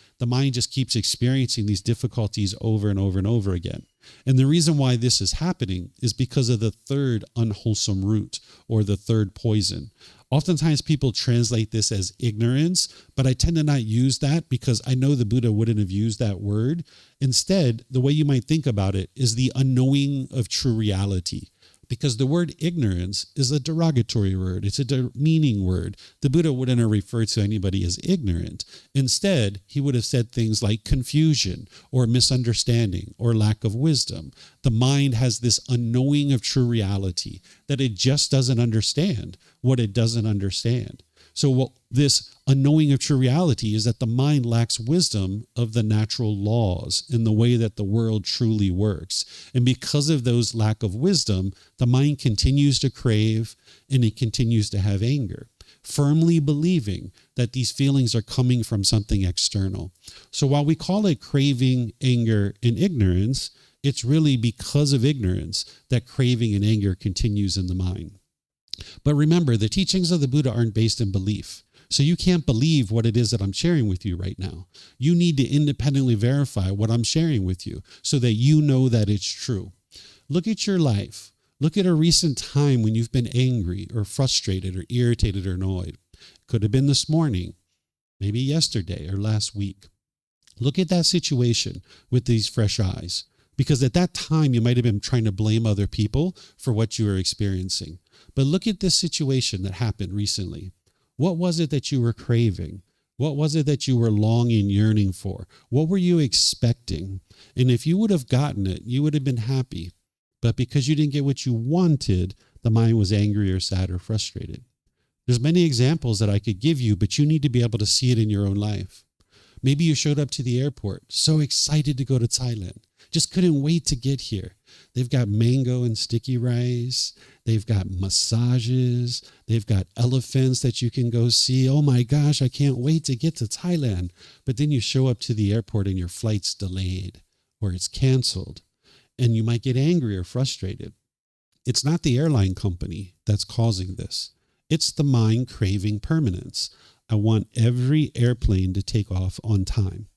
just keeps experiencing these difficulties over and over and over again. And the reason why this is happening is because of the third unwholesome root or the third poison. Oftentimes people translate this as ignorance, but I tend to not use that because I know the Buddha wouldn't have used that word. Instead, the way you might think about it is the unknowing of true reality. because the word ignorance is a derogatory word. It's a demeaning word. The Buddha wouldn't have referred to anybody as ignorant. Instead, he would have said things like confusion or misunderstanding or lack of wisdom. The mind has this unknowing of true reality, that it just doesn't understand what it doesn't understand. So this unknowing of true reality is that the mind lacks wisdom of the natural laws in the way that the world truly works. And because of those lack of wisdom, the mind continues to crave and it continues to have anger, firmly believing that these feelings are coming from something external. So while we call it craving, anger, and ignorance, it's really because of ignorance that craving and anger continues in the mind. But remember, the teachings of the Buddha aren't based in belief. So you can't believe what it is that I'm sharing with you right now. You need to independently verify what I'm sharing with you so that you know that it's true. Look at your life. Look at a recent time when you've been angry or frustrated or irritated or annoyed. Could have been this morning, maybe yesterday or last week. Look at that situation with these fresh eyes, because at that time you might have been trying to blame other people for what you were experiencing. But look at this situation that happened recently. What was it that you were craving? What was it that you were longing, yearning for? What were you expecting? And if you would have gotten it, you would have been happy. But because you didn't get what you wanted, the mind was angry or sad or frustrated. There's many examples that I could give you, but you need to be able to see it in your own life. Maybe you showed up to the airport, so excited to go to Thailand. Just couldn't wait to get here. They've got mango and sticky rice. They've got massages. They've got elephants that you can go see. Oh my gosh, I can't wait to get to Thailand. But then you show up to the airport and your flight's delayed or it's canceled. And you might get angry or frustrated. It's not the airline company that's causing this. It's the mind craving permanence. I want every airplane to take off on time.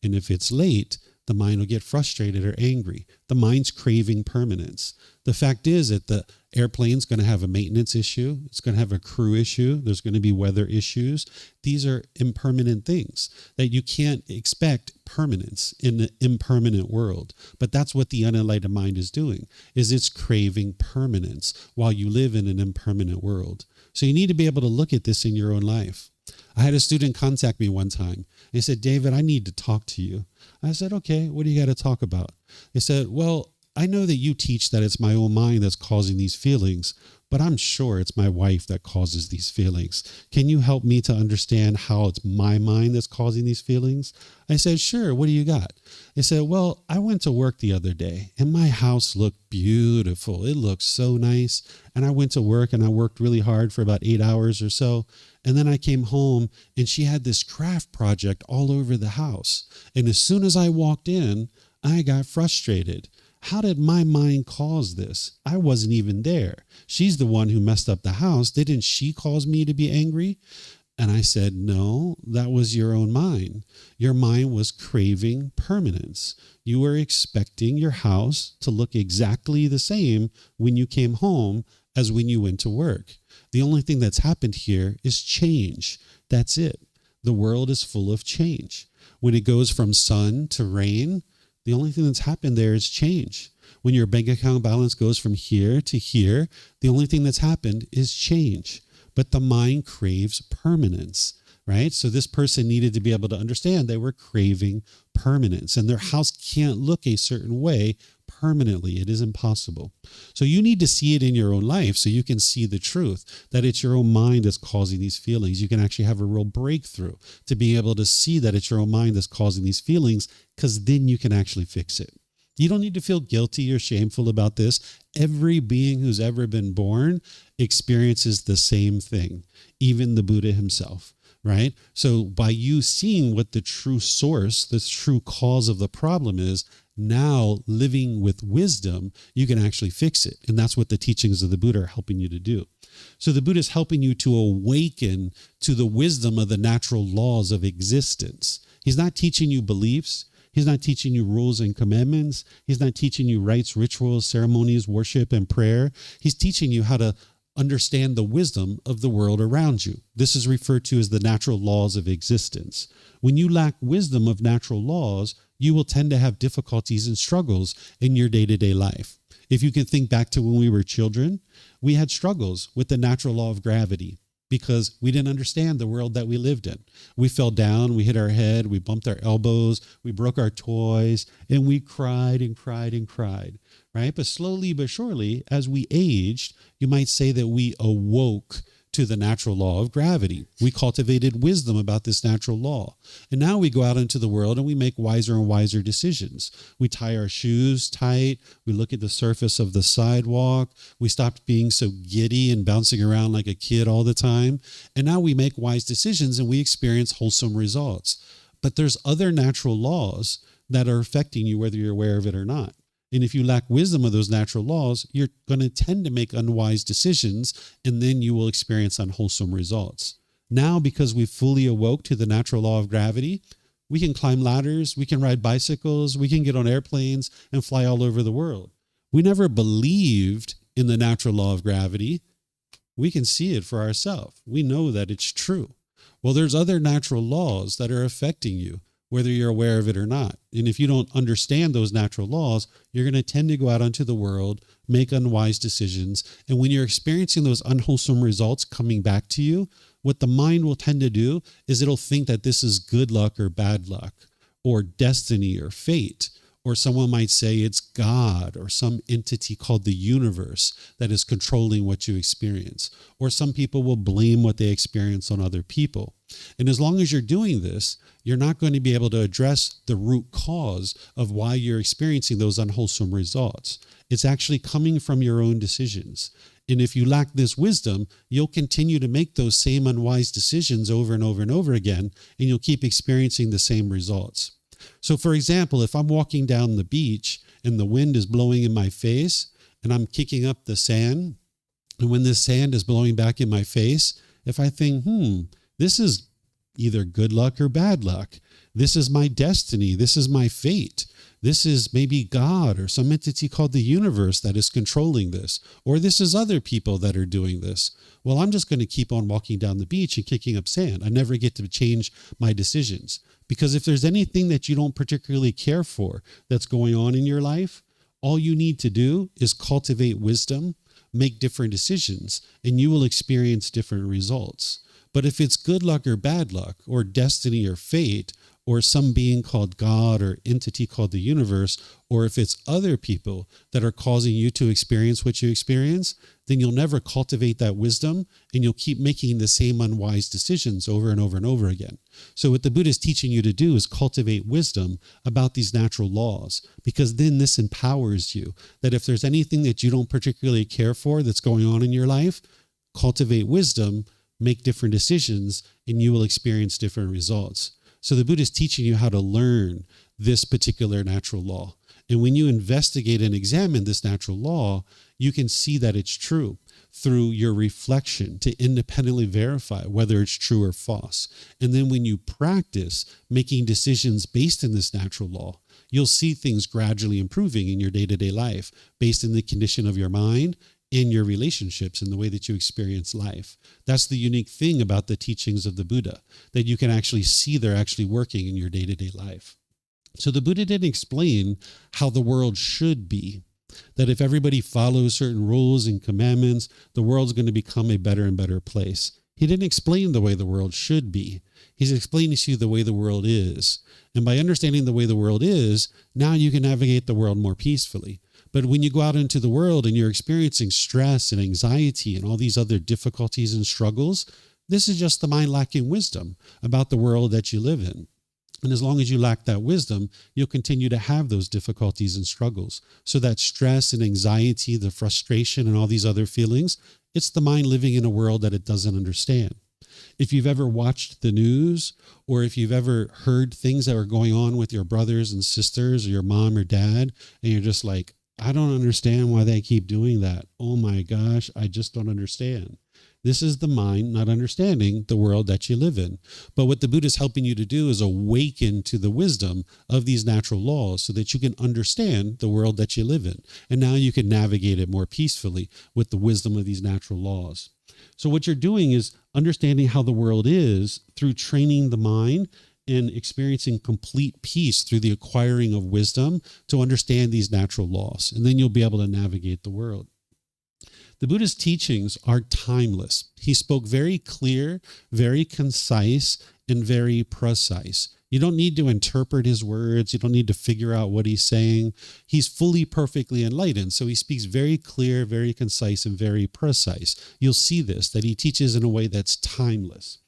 And if it's late, the mind will get frustrated or angry. The mind's craving permanence. The fact is that the airplane's going to have a maintenance issue. It's going to have a crew issue. There's going to be weather issues. These are impermanent things that you can't expect permanence in an impermanent world. But that's what the unenlightened mind is doing, is it's craving permanence while you live in an impermanent world. So you need to be able to look at this in your own life. I had a student contact me one time. They said, David, I need to talk to you. I said, okay, what do you got to talk about? They said, well, I know that you teach that it's my own mind that's causing these feelings, but I'm sure it's my wife that causes these feelings. Can you help me to understand how it's my mind that's causing these feelings? I said, sure, what do you got? They said, well, I went to work the other day and my house looked beautiful. It looked so nice. And I went to work and I worked really hard for about 8 hours or so. And then I came home and she had this craft project all over the house. And as soon as I walked in, I got frustrated. How did my mind cause this? I wasn't even there. She's the one who messed up the house. Didn't she cause me to be angry? And I said, no, that was your own mind. Your mind was craving permanence. You were expecting your house to look exactly the same when you came home as when you went to work. The only thing that's happened here is change. That's it. The world is full of change. When it goes from sun to rain, the only thing that's happened there is change. When your bank account balance goes from here to here, the only thing that's happened is change. But the mind craves permanence, right? So this person needed to be able to understand they were craving permanence, and their house can't look a certain way permanently. It is impossible. So you need to see it in your own life so you can see the truth, that it's your own mind that's causing these feelings. You can actually have a real breakthrough to be able to see that it's your own mind that's causing these feelings, because then you can actually fix it. You don't need to feel guilty or shameful about this. Every being who's ever been born experiences the same thing, even the Buddha himself, right? So by you seeing what the true source, the true cause of the problem is, now living with wisdom, you can actually fix it. And that's what the teachings of the Buddha are helping you to do. So the Buddha is helping you to awaken to the wisdom of the natural laws of existence. He's not teaching you beliefs. He's not teaching you rules and commandments. He's not teaching you rites, rituals, ceremonies, worship, and prayer. He's teaching you how to understand the wisdom of the world around you. This is referred to as the natural laws of existence. When you lack wisdom of natural laws, you will tend to have difficulties and struggles in your day-to-day life. If you can think back to when we were children, we had struggles with the natural law of gravity because we didn't understand the world that we lived in. We fell down, we hit our head, we bumped our elbows, we broke our toys, and we cried and cried and cried, right? But slowly but surely, as we aged, you might say that we awoke to the natural law of gravity. We cultivated wisdom about this natural law. And now we go out into the world and we make wiser and wiser decisions. We tie our shoes tight. We look at the surface of the sidewalk. We stopped being so giddy and bouncing around like a kid all the time. And now we make wise decisions and we experience wholesome results. But there's other natural laws that are affecting you whether you're aware of it or not. And if you lack wisdom of those natural laws, you're going to tend to make unwise decisions, and then you will experience unwholesome results. Now, because we fully awoke to the natural law of gravity, we can climb ladders, we can ride bicycles, we can get on airplanes and fly all over the world. We never believed in the natural law of gravity. We can see it for ourselves. We know that it's true. Well, there's other natural laws that are affecting you, whether you're aware of it or not. And if you don't understand those natural laws, you're going to tend to go out into the world, make unwise decisions. And when you're experiencing those unwholesome results coming back to you, what the mind will tend to do is it'll think that this is good luck or bad luck, or destiny or fate. Or someone might say it's God or some entity called the universe that is controlling what you experience. Or some people will blame what they experience on other people. And as long as you're doing this, you're not going to be able to address the root cause of why you're experiencing those unwholesome results. It's actually coming from your own decisions. And if you lack this wisdom, you'll continue to make those same unwise decisions over and over and over again, and you'll keep experiencing the same results. So, for example, if I'm walking down the beach and the wind is blowing in my face and I'm kicking up the sand, and when this sand is blowing back in my face, if I think, this is either good luck or bad luck, this is my destiny, this is my fate, this is maybe God or some entity called the universe that is controlling this, or this is other people that are doing this. Well, I'm just going to keep on walking down the beach and kicking up sand. I never get to change my decisions. Because if there's anything that you don't particularly care for that's going on in your life, all you need to do is cultivate wisdom, make different decisions, and you will experience different results. But if it's good luck or bad luck, or destiny or fate, or some being called God or entity called the universe, or if it's other people that are causing you to experience what you experience, then you'll never cultivate that wisdom and you'll keep making the same unwise decisions over and over and over again. So what the Buddha is teaching you to do is cultivate wisdom about these natural laws, because then this empowers you that if there's anything that you don't particularly care for that's going on in your life, cultivate wisdom, make different decisions, and you will experience different results. So the Buddha is teaching you how to learn this particular natural law. And when you investigate and examine this natural law, you can see that it's true through your reflection to independently verify whether it's true or false. And then when you practice making decisions based in this natural law, you'll see things gradually improving in your day-to-day life based on the condition of your mind in your relationships and the way that you experience life. That's the unique thing about the teachings of the Buddha, that you can actually see they're actually working in your day-to-day life. So the Buddha didn't explain how the world should be, that if everybody follows certain rules and commandments, the world's going to become a better and better place. He didn't explain the way the world should be. He's explaining to you the way the world is. And by understanding the way the world is, now you can navigate the world more peacefully. But when you go out into the world and you're experiencing stress and anxiety and all these other difficulties and struggles, this is just the mind lacking wisdom about the world that you live in. And as long as you lack that wisdom, you'll continue to have those difficulties and struggles. So that stress and anxiety, the frustration and all these other feelings, it's the mind living in a world that it doesn't understand. If you've ever watched the news, or if you've ever heard things that are going on with your brothers and sisters or your mom or dad, and you're just like, I don't understand why they keep doing that. Oh my gosh, I just don't understand. This is the mind not understanding the world that you live in. But what the Buddha is helping you to do is awaken to the wisdom of these natural laws so that you can understand the world that you live in. And now you can navigate it more peacefully with the wisdom of these natural laws. So what you're doing is understanding how the world is through training the mind and experiencing complete peace through the acquiring of wisdom to understand these natural laws. And then you'll be able to navigate the world. The Buddha's teachings are timeless. He spoke very clear, very concise, and very precise. You don't need to interpret his words. You don't need to figure out what he's saying. He's fully, perfectly enlightened. So he speaks very clear, very concise, and very precise. You'll see this, that he teaches in a way that's timeless.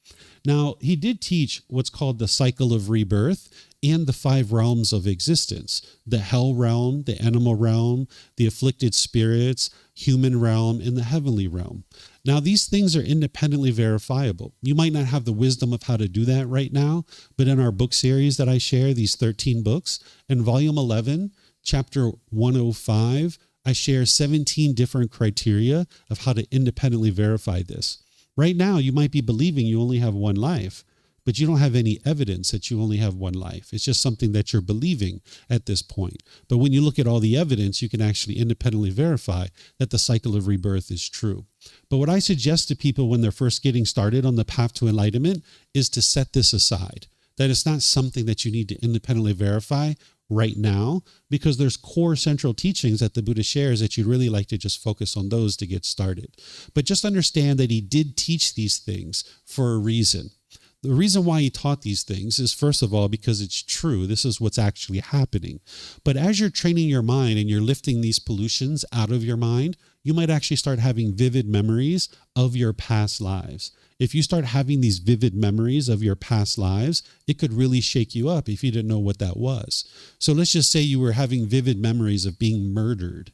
Now, he did teach what's called the cycle of rebirth and the 5 realms of existence: the hell realm, the animal realm, the afflicted spirits, human realm, and the heavenly realm. Now, these things are independently verifiable. You might not have the wisdom of how to do that right now, but in our book series that I share, these 13 books, in volume 11, chapter 105, I share 17 different criteria of how to independently verify this. Right now, you might be believing you only have one life, but you don't have any evidence that you only have one life. It's just something that you're believing at this point. But when you look at all the evidence, you can actually independently verify that the cycle of rebirth is true. But what I suggest to people when they're first getting started on the path to enlightenment is to set this aside, that it's not something that you need to independently verify right now, because there's core central teachings that the Buddha shares that you'd really like to just focus on those to get started. But just understand that he did teach these things for a reason. The reason why he taught these things is, first of all, because it's true. This is what's actually happening. But as you're training your mind and you're lifting these pollutions out of your mind, you might actually start having vivid memories of your past lives. If you start having these vivid memories of your past lives, it could really shake you up if you didn't know what that was. So let's just say you were having vivid memories of being murdered,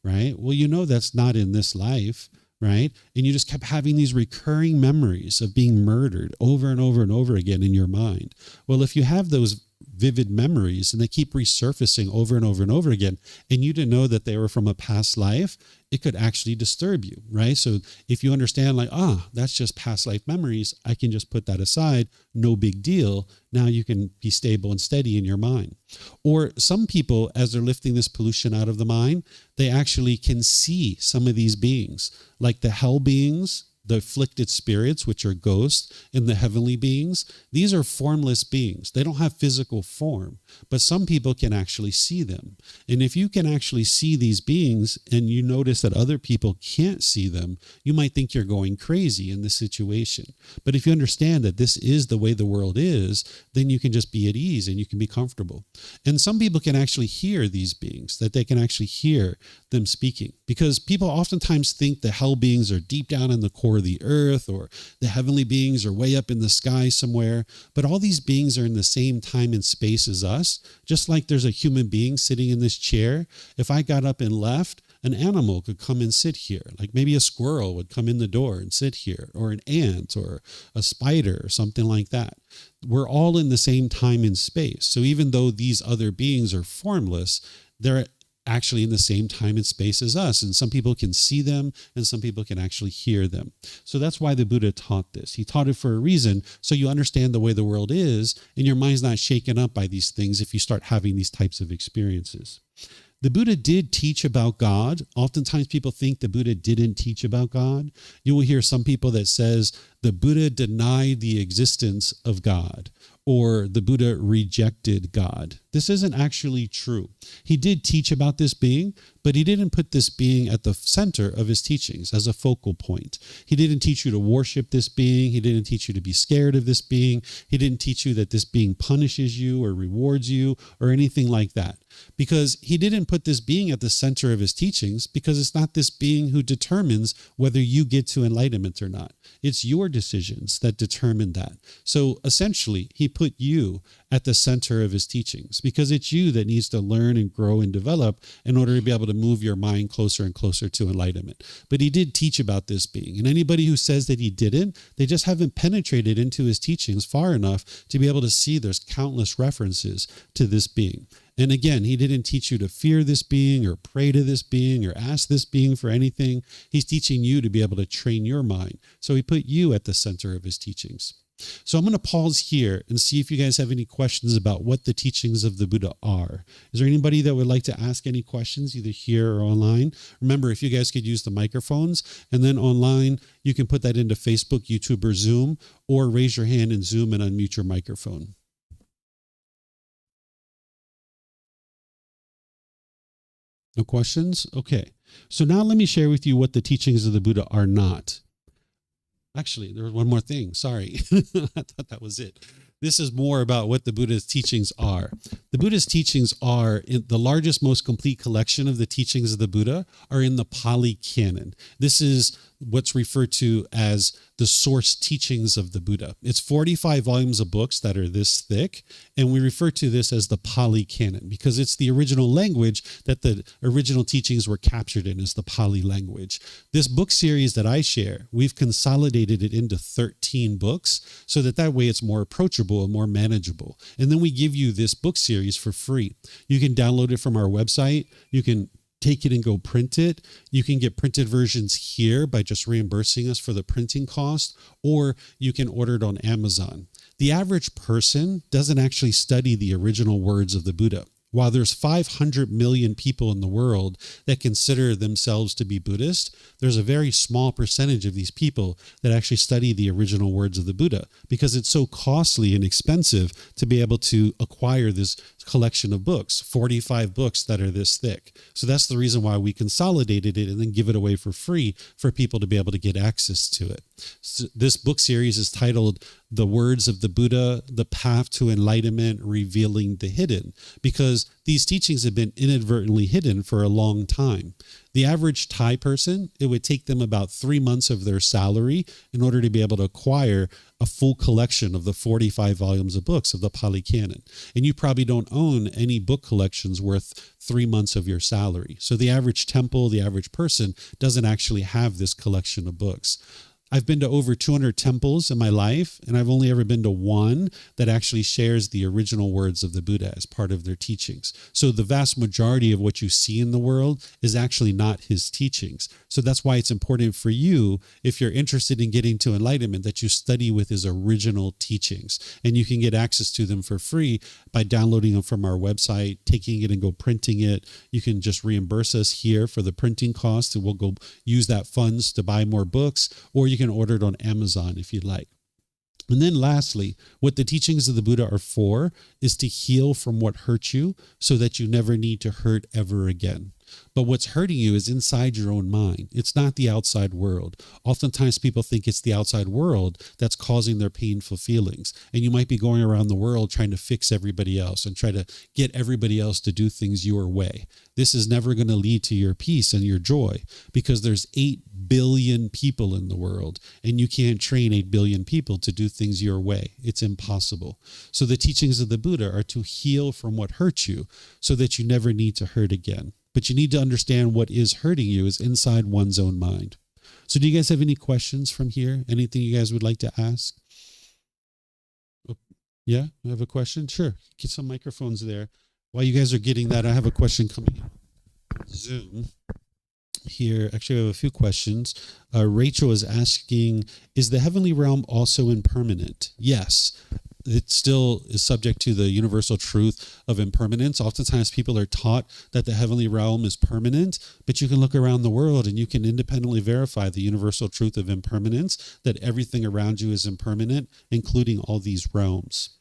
right? Well, you know that's not in this life, right? And you just kept having these recurring memories of being murdered over and over and over again in your mind. Well, if you have those vivid memories and they keep resurfacing over and over and over again, and you didn't know that they were from a past life, it could actually disturb you, right? So if you understand like, that's just past life memories, I can just put that aside, no big deal. Now you can be stable and steady in your mind. Or some people, as they're lifting this pollution out of the mind, they actually can see some of these beings, like the hell beings, the afflicted spirits, which are ghosts, and the heavenly beings. These are formless beings. They don't have physical form, but some people can actually see them. And if you can actually see these beings and you notice that other people can't see them, you might think you're going crazy in this situation. But if you understand that this is the way the world is, then you can just be at ease and you can be comfortable. And some people can actually hear these beings, that they can actually hear them speaking, because people oftentimes think the hell beings are deep down in the core of the earth, or the heavenly beings are way up in the sky somewhere. But all these beings are in the same time and space as us. Just like there's a human being sitting in this chair, if I got up and left, an animal could come and sit here. Like maybe a squirrel would come in the door and sit here, or an ant, or a spider, or something like that. We're all in the same time and space. So even though these other beings are formless, they're actually in the same time and space as us. And some people can see them and some people can actually hear them. So that's why the Buddha taught this. He taught it for a reason, so you understand the way the world is and your mind's not shaken up by these things if you start having these types of experiences. The Buddha did teach about God. Oftentimes people think the Buddha didn't teach about God. You will hear some people that says the Buddha denied the existence of God, or the Buddha rejected God. This isn't actually true. He did teach about this being, but he didn't put this being at the center of his teachings as a focal point. He didn't teach you to worship this being. He didn't teach you to be scared of this being. He didn't teach you that this being punishes you or rewards you or anything like that. Because he didn't put this being at the center of his teachings, because it's not this being who determines whether you get to enlightenment or not. It's your decisions that determine that. So essentially, he put you at the center of his teachings, because it's you that needs to learn and grow and develop in order to be able to move your mind closer and closer to enlightenment. But he did teach about this being. And anybody who says that he didn't, they just haven't penetrated into his teachings far enough to be able to see there's countless references to this being. And again, he didn't teach you to fear this being or pray to this being or ask this being for anything. He's teaching you to be able to train your mind. So he put you at the center of his teachings. So I'm going to pause here and see if you guys have any questions about what the teachings of the Buddha are. Is there anybody that would like to ask any questions, either here or online? Remember, if you guys could use the microphones, and then online, you can put that into Facebook, YouTube, or Zoom, or raise your hand in Zoom and unmute your microphone. No questions? Okay. So now let me share with you what the teachings of the Buddha are not. Actually, there was one more thing. Sorry. I thought that was it. This is more about what the Buddha's teachings are. The Buddha's teachings are in the largest, most complete collection of the teachings of the Buddha are in the Pali Canon. This is what's referred to as the source teachings of the Buddha. It's 45 volumes of books that are this thick, and we refer to this as the Pali Canon because it's the original language that the original teachings were captured in, is the Pali language. This book series that I share, we've consolidated it into 13 books so that way it's more approachable and more manageable. And then we give you this book series for free. You can download it from our website. You can take it and go print it. You can get printed versions here by just reimbursing us for the printing cost, or you can order it on Amazon. The average person doesn't actually study the original words of the Buddha. While there's 500 million people in the world that consider themselves to be Buddhist, there's a very small percentage of these people that actually study the original words of the Buddha because it's so costly and expensive to be able to acquire this collection of books, 45 books that are this thick. So that's the reason why we consolidated it and then give it away for free for people to be able to get access to it. So this book series is titled The Words of the Buddha, The Path to Enlightenment, Revealing the Hidden, because these teachings have been inadvertently hidden for a long time. The average Thai person, it would take them about 3 months of their salary in order to be able to acquire a full collection of the 45 volumes of books of the Pali Canon. And you probably don't own any book collections worth 3 months of your salary. So the average temple, the average person doesn't actually have this collection of books. I've been to over 200 temples in my life, and I've only ever been to one that actually shares the original words of the Buddha as part of their teachings. So the vast majority of what you see in the world is actually not his teachings. So that's why it's important for you, if you're interested in getting to enlightenment, that you study with his original teachings. And you can get access to them for free by downloading them from our website, taking it and go printing it. You can just reimburse us here for the printing cost, and we'll go use that funds to buy more books, or you can order it on Amazon if you'd like. And then lastly, what the teachings of the Buddha are for is to heal from what hurt you so that you never need to hurt ever again. But what's hurting you is inside your own mind. It's not the outside world. Oftentimes people think it's the outside world that's causing their painful feelings. And you might be going around the world trying to fix everybody else and try to get everybody else to do things your way. This is never going to lead to your peace and your joy because there's 8 billion people in the world and you can't train 8 billion people to do things your way. It's impossible. So the teachings of the Buddha are to heal from what hurt you so that you never need to hurt again. But you need to understand what is hurting you is inside one's own mind. So do you guys have any questions from here? Anything you guys would like to ask? Yeah, I have a question. Sure. Get some microphones there. While you guys are getting that, I have a question coming in Zoom here. Actually, I have a few questions. Rachel is asking, is the heavenly realm also impermanent? Yes. It still is subject to the universal truth of impermanence. Oftentimes people are taught that the heavenly realm is permanent, but you can look around the world and you can independently verify the universal truth of impermanence, that everything around you is impermanent, including all these realms.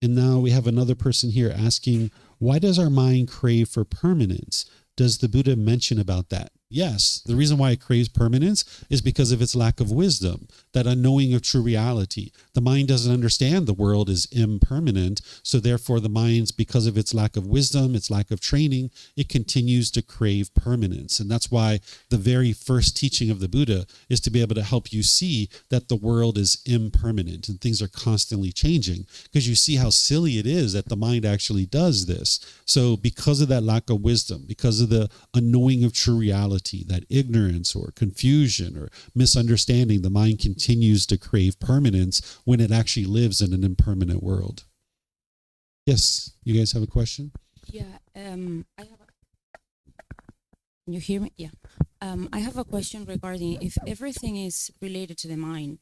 And now we have another person here asking, why does our mind crave for permanence? Does the Buddha mention about that? Yes, the reason why it craves permanence is because of its lack of wisdom, that unknowing of true reality. The mind doesn't understand the world is impermanent, so therefore the mind, because of its lack of wisdom, its lack of training, it continues to crave permanence. And that's why the very first teaching of the Buddha is to be able to help you see that the world is impermanent and things are constantly changing, because you see how silly it is that the mind actually does this. So because of that lack of wisdom, because of the unknowing of true reality, that ignorance or confusion or misunderstanding, the mind continues to crave permanence when it actually lives in an impermanent world. Yes, you guys have a question?
Yeah, can you hear me? Yeah. I have a question regarding if everything is related to the mind.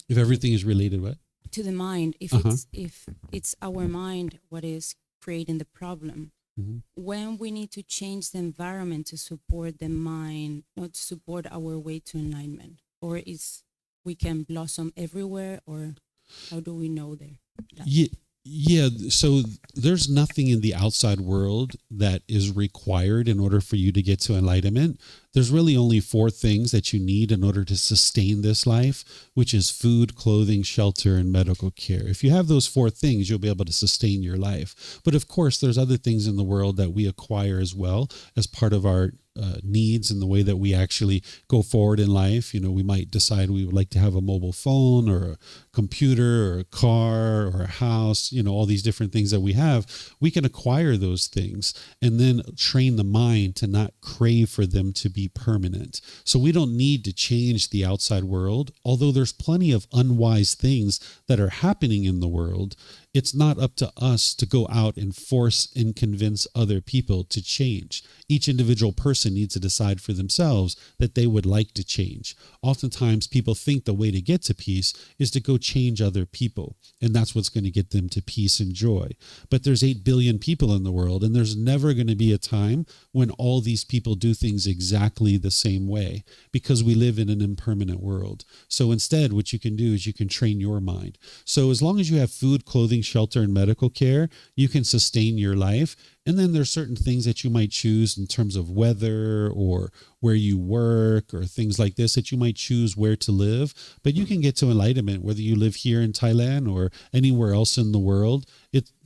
If everything is related, what?
To the mind. If it's our mind what is creating the problem. Mm-hmm. When we need to change the environment to support the mind, not to support our way to enlightenment, or we can blossom everywhere, or how do we know there?
Yeah, Yeah, so there's nothing in the outside world that is required in order for you to get to enlightenment. There's really only four things that you need in order to sustain this life, which is food, clothing, shelter, and medical care. If you have those four things, you'll be able to sustain your life. But of course, there's other things in the world that we acquire as well as part of our needs and the way that we actually go forward in life. You know, we might decide we would like to have a mobile phone or a computer or a car or a house, you know, all these different things that we have. We can acquire those things and then train the mind to not crave for them to be permanent. So we don't need to change the outside world, although there's plenty of unwise things that are happening in the world. It's not up to us to go out and force and convince other people to change. Each individual person needs to decide for themselves that they would like to change. Oftentimes, people think the way to get to peace is to go change other people, and that's what's going to get them to peace and joy. But there's 8 billion people in the world, and there's never going to be a time when all these people do things exactly the same way, because we live in an impermanent world. So instead, what you can do is you can train your mind. So as long as you have food, clothing, shelter, and medical care, you can sustain your life. And then there's certain things that you might choose in terms of weather or where you work or things like this that you might choose where to live. But you can get to enlightenment whether you live here in Thailand or anywhere else in the world.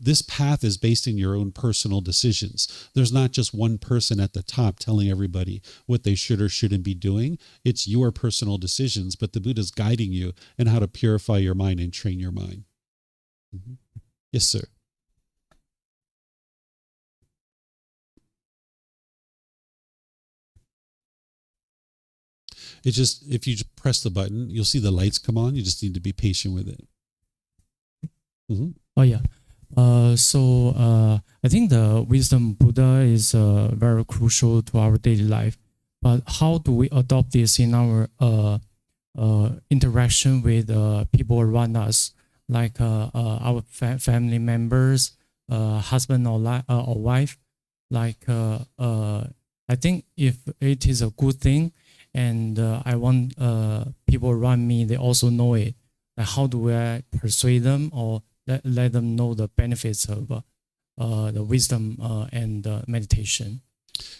This path is based in your own personal decisions. There's not just one person at the top telling everybody what they should or shouldn't be doing. It's your personal decisions, but the Buddha's guiding you in how to purify your mind and train your mind. Mm-hmm. Yes, sir. It's just, if you just press the button, you'll see the lights come on. You just need to be patient with it. Mm-hmm.
Oh, yeah. I think the wisdom Buddha is very crucial to our daily life. But how do we adopt this in our interaction with people around us, like our family members, husband or wife? I think if it is a good thing, and I want people around me, they also know it. How do I persuade them or let them know the benefits of the wisdom and meditation?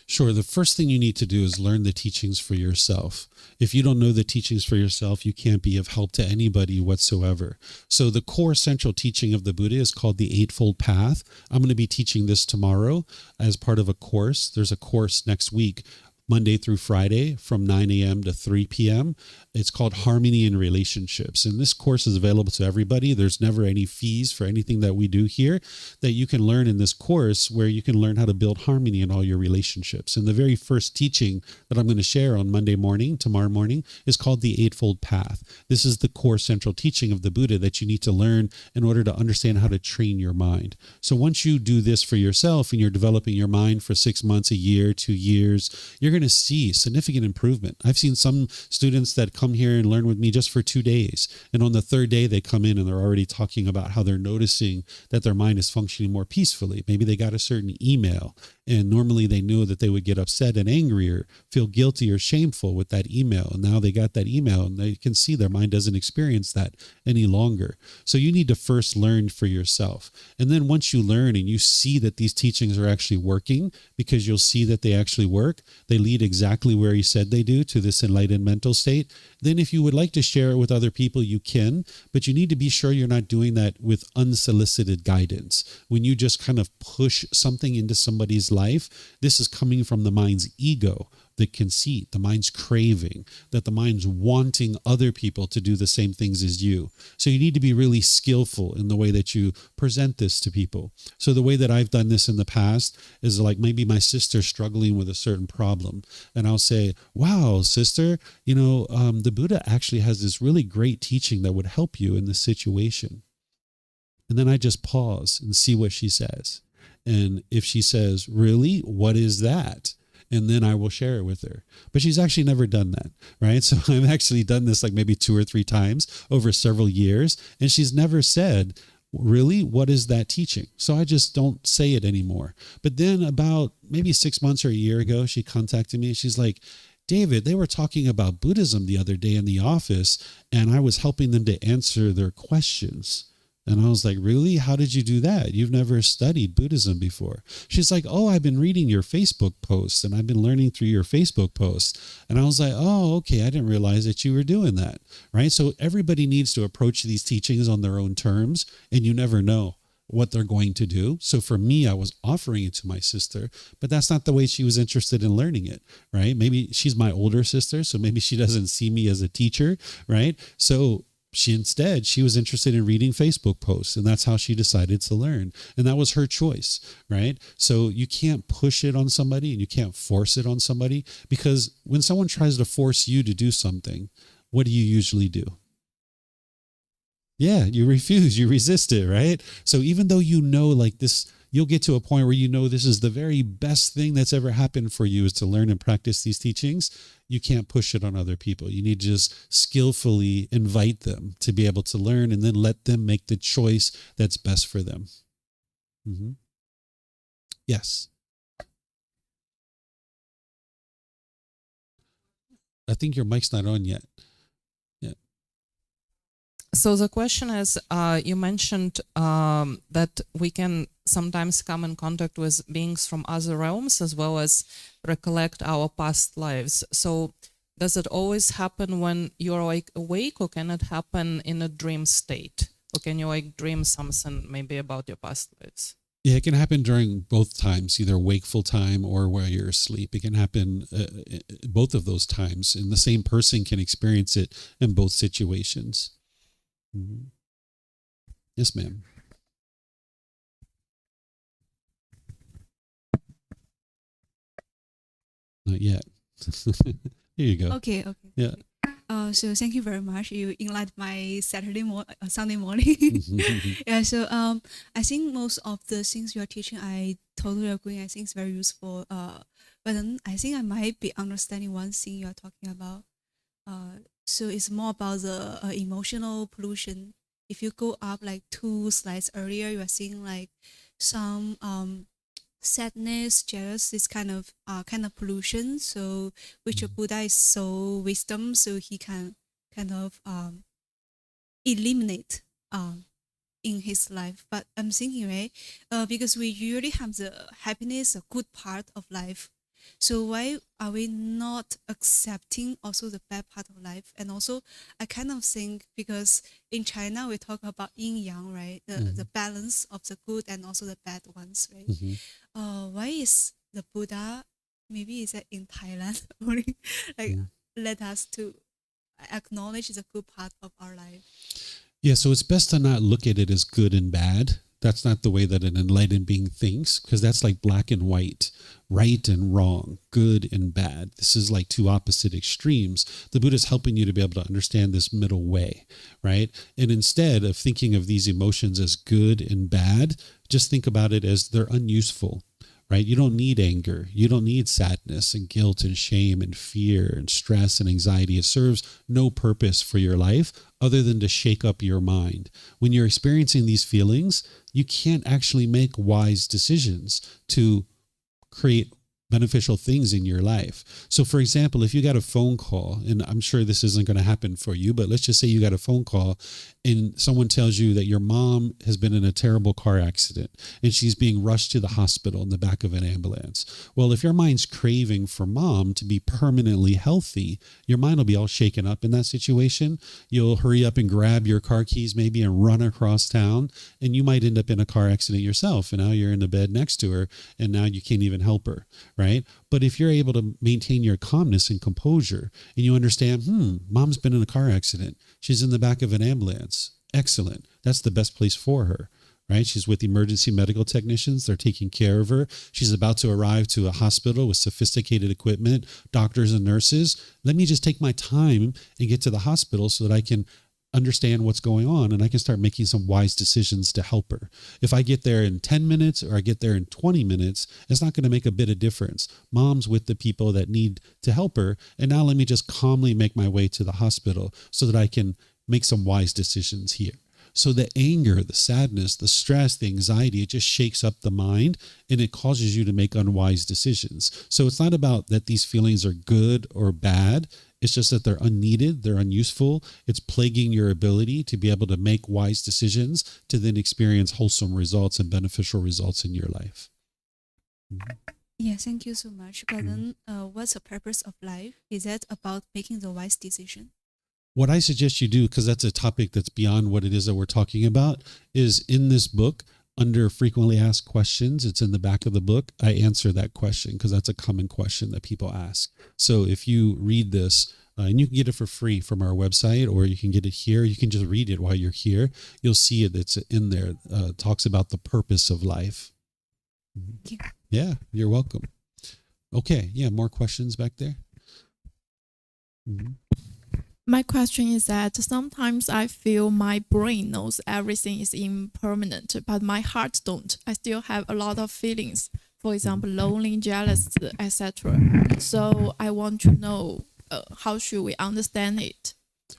Sure. The first thing you need to do is learn the teachings for yourself. If you don't know the teachings for yourself, you can't be of help to anybody whatsoever. So the core central teaching of the Buddha is called the Eightfold Path. I'm going to be teaching this tomorrow as part of a course. There's a course next week, Monday through Friday from 9 a.m. to 3 p.m. It's called Harmony in Relationships. And this course is available to everybody. There's never any fees for anything that we do here that you can learn in this course, where you can learn how to build harmony in all your relationships. And the very first teaching that I'm going to share on Monday morning, tomorrow morning, is called the Eightfold Path. This is the core central teaching of the Buddha that you need to learn in order to understand how to train your mind. So once you do this for yourself and you're developing your mind for 6 months, a year, 2 years, you're going to see significant improvement. I've seen some students that come here and learn with me just for 2 days. And on the third day, they come in and they're already talking about how they're noticing that their mind is functioning more peacefully. Maybe they got a certain email, and normally they knew that they would get upset and angry or feel guilty or shameful with that email. And now they got that email and they can see their mind doesn't experience that any longer. So you need to first learn for yourself. And then once you learn and you see that these teachings are actually working, because you'll see that they actually work, they lead exactly where he said they do, to this enlightened mental state. Then if you would like to share it with other people, you can, but you need to be sure you're not doing that with unsolicited guidance. When you just kind of push something into somebody's life, this is coming from the mind's ego, the conceit, the mind's craving, that the mind's wanting other people to do the same things as you. So you need to be really skillful in the way that you present this to people. So the way that I've done this in the past is like maybe my sister's struggling with a certain problem. And I'll say, wow, sister, the Buddha actually has this really great teaching that would help you in this situation. And then I just pause and see what she says. And if she says, really, what is that? And then I will share it with her. But she's actually never done that, right? So I've actually done this like maybe 2 or 3 times over several years. And she's never said, really, what is that teaching? So I just don't say it anymore. But then about maybe 6 months or a year ago, she contacted me and she's like, David, they were talking about Buddhism the other day in the office, and I was helping them to answer their questions. And I was like, really? How did you do that? You've never studied Buddhism before. She's like, oh, I've been reading your Facebook posts and I've been learning through your Facebook posts. And I was like, oh, okay. I didn't realize that you were doing that. Right. So everybody needs to approach these teachings on their own terms, and you never know what they're going to do. So for me, I was offering it to my sister, but that's not the way she was interested in learning it, right? Maybe she's my older sister, so maybe she doesn't see me as a teacher, right? So she was interested in reading Facebook posts, and that's how she decided to learn. And that was her choice, right? So you can't push it on somebody and you can't force it on somebody, because when someone tries to force you to do something, what do you usually do? Yeah, you refuse, you resist it, right? So even though you know, like this, you'll get to a point where you know this is the very best thing that's ever happened for you, is to learn and practice these teachings. You can't push it on other people. You need to just skillfully invite them to be able to learn, and then let them make the choice that's best for them. Mm-hmm. Yes. I think your mic's not on yet.
So the question is, you mentioned that we can sometimes come in contact with beings from other realms as well as recollect our past lives. So does it always happen when you're like awake, or can it happen in a dream state? Or can you like dream something maybe about your past lives?
Yeah, it can happen during both times, either wakeful time or while you're asleep. It can happen both of those times, and the same person can experience it in both situations. Mm-hmm. Yes, ma'am. Not yet. Here you go.
Okay.
Yeah.
So thank you very much. You enlightened my Sunday morning. Yeah. So I think most of the things you are teaching, I totally agree. I think it's very useful. But then I think I might be understanding one thing you are talking about. So it's more about the emotional pollution. If you go up like 2 slides earlier, you are seeing like some sadness, jealous, this kind of pollution. So which Buddha is so wisdom, so he can kind of eliminate in his life. But I'm thinking, right, because we usually have the happiness, a good part of life. So why are we not accepting also the bad part of life? And also, I kind of think, because in China we talk about yin yang, right? The balance of the good and also the bad ones, right? Why is the Buddha, maybe is that in Thailand only, like let us to acknowledge the good part of our life?
Yeah, so it's best to not look at it as good and bad. That's not the way that an enlightened being thinks, because that's like black and white, right and wrong, good and bad. This is like two opposite extremes. The Buddha is helping you to be able to understand this middle way, right? And instead of thinking of these emotions as good and bad, just think about it as they're unuseful, right? You don't need anger. You don't need sadness and guilt and shame and fear and stress and anxiety. It serves no purpose for your life other than to shake up your mind. When you're experiencing these feelings, you can't actually make wise decisions to create beneficial things in your life. So for example, if you got a phone call, and I'm sure this isn't going to happen for you, but let's just say you got a phone call and someone tells you that your mom has been in a terrible car accident and she's being rushed to the hospital in the back of an ambulance. Well, if your mind's craving for mom to be permanently healthy, your mind will be all shaken up in that situation. You'll hurry up and grab your car keys maybe and run across town, and you might end up in a car accident yourself, and now you're in the bed next to her and now you can't even help her, right? But if you're able to maintain your calmness and composure and you understand, mom's been in a car accident, she's in the back of an ambulance, excellent. That's the best place for her, right? She's with emergency medical technicians. They're taking care of her. She's about to arrive to a hospital with sophisticated equipment, doctors and nurses. Let me just take my time and get to the hospital so that I can understand what's going on and I can start making some wise decisions to help her. If I get there in 10 minutes or I get there in 20 minutes, it's not going to make a bit of difference. Mom's with the people that need to help her. And now let me just calmly make my way to the hospital so that I can make some wise decisions here. So the anger, the sadness, the stress, the anxiety, it just shakes up the mind and it causes you to make unwise decisions. So it's not about that these feelings are good or bad. It's just that they're unneeded, they're unuseful. It's plaguing your ability to be able to make wise decisions to then experience wholesome results and beneficial results in your life.
Yeah, thank you so much. But then, what's the purpose of life? Is that about making the wise decision?
What I suggest you do, because that's a topic that's beyond what it is that we're talking about, is in this book, under frequently asked questions, it's in the back of the book, I answer that question because that's a common question that people ask. So if you read this, and you can get it for free from our website, or you can get it here, you can just read it while you're here. You'll see it, it's in there, talks about the purpose of life.
Thank you.
Yeah, you're welcome. Okay, yeah, more questions back there?
My question is that sometimes I feel my brain knows everything is impermanent, but my heart don't. I still have a lot of feelings, for example, lonely, jealous, etc. So I want to know how should we understand it?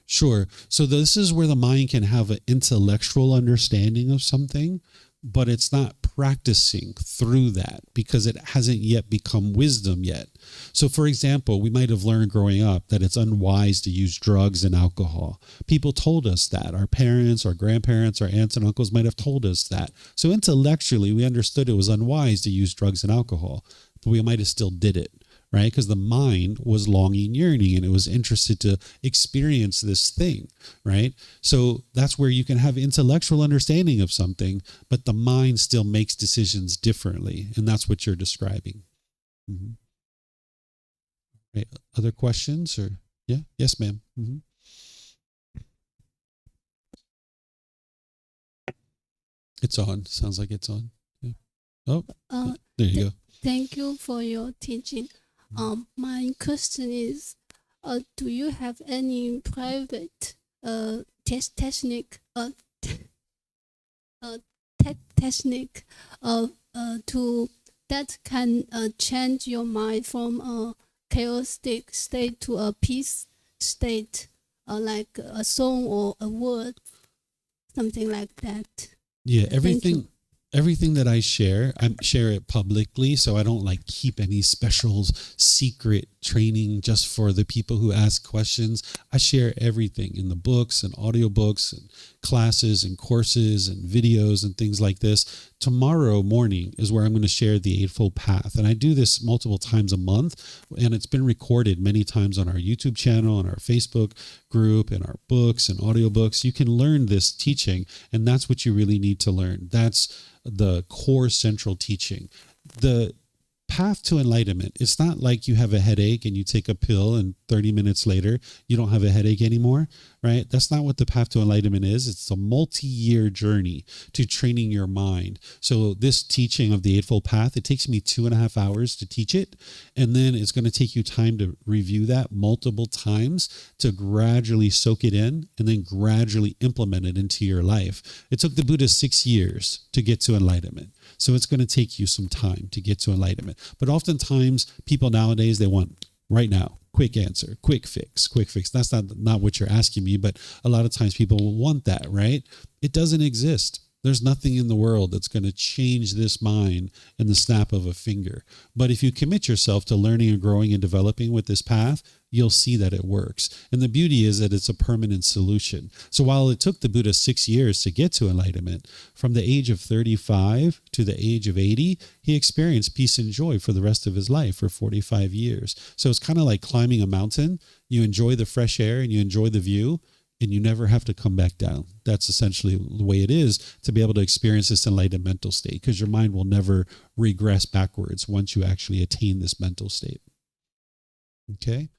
Sure. So this is where the mind can have an intellectual understanding of something, but it's not practicing through that because it hasn't yet become wisdom yet. So for example, we might have learned growing up that it's unwise to use drugs and alcohol. People told us that. Our parents, our grandparents, our aunts and uncles might have told us that. So intellectually, we understood it was unwise to use drugs and alcohol, but we might have still did it, right? Because the mind was longing, yearning, and it was interested to experience this thing, right? So that's where you can have intellectual understanding of something, but the mind still makes decisions differently. And that's what you're describing. Right. Other questions or yeah? Yes, ma'am. It's on. Sounds like it's on. Yeah. Oh, there you go.
Thank you for your teaching. My question is, do you have any private technique to that can change your mind from a chaotic state to a peace state, like a song or a word, something like that?
Yeah, everything that I share it publicly, so I don't like keep any special secret training just for the people who ask questions. I share everything in the books and audiobooks and classes and courses and videos and things like this. Tomorrow morning is where I'm going to share the Eightfold Path. And I do this multiple times a month, and it's been recorded many times on our YouTube channel, on our Facebook group, in our books and audiobooks. You can learn this teaching, and that's what you really need to learn. That's the core central teaching. The path to enlightenment, it's not like you have a headache and you take a pill and 30 minutes later you don't have a headache anymore, right? That's not what the path to enlightenment is. It's a multi-year journey to training your mind. So this teaching of the Eightfold Path, it takes me 2.5 hours to teach it, and then it's going to take you time to review that multiple times to gradually soak it in and then gradually implement it into your life. It took the Buddha 6 years to get to enlightenment. So it's going to take you some time to get to enlightenment. But oftentimes people nowadays, they want right now, quick answer, quick fix. That's not what you're asking me, but a lot of times people will want that, right? It doesn't exist. There's nothing in the world that's going to change this mind in the snap of a finger. But if you commit yourself to learning and growing and developing with this path, you'll see that it works. And the beauty is that it's a permanent solution. So while it took the Buddha 6 years to get to enlightenment, from the age of 35 to the age of 80, he experienced peace and joy for the rest of his life for 45 years. So it's kind of like climbing a mountain. You enjoy the fresh air and you enjoy the view, and you never have to come back down. That's essentially the way it is to be able to experience this enlightened mental state, because your mind will never regress backwards once you actually attain this mental state. Okay?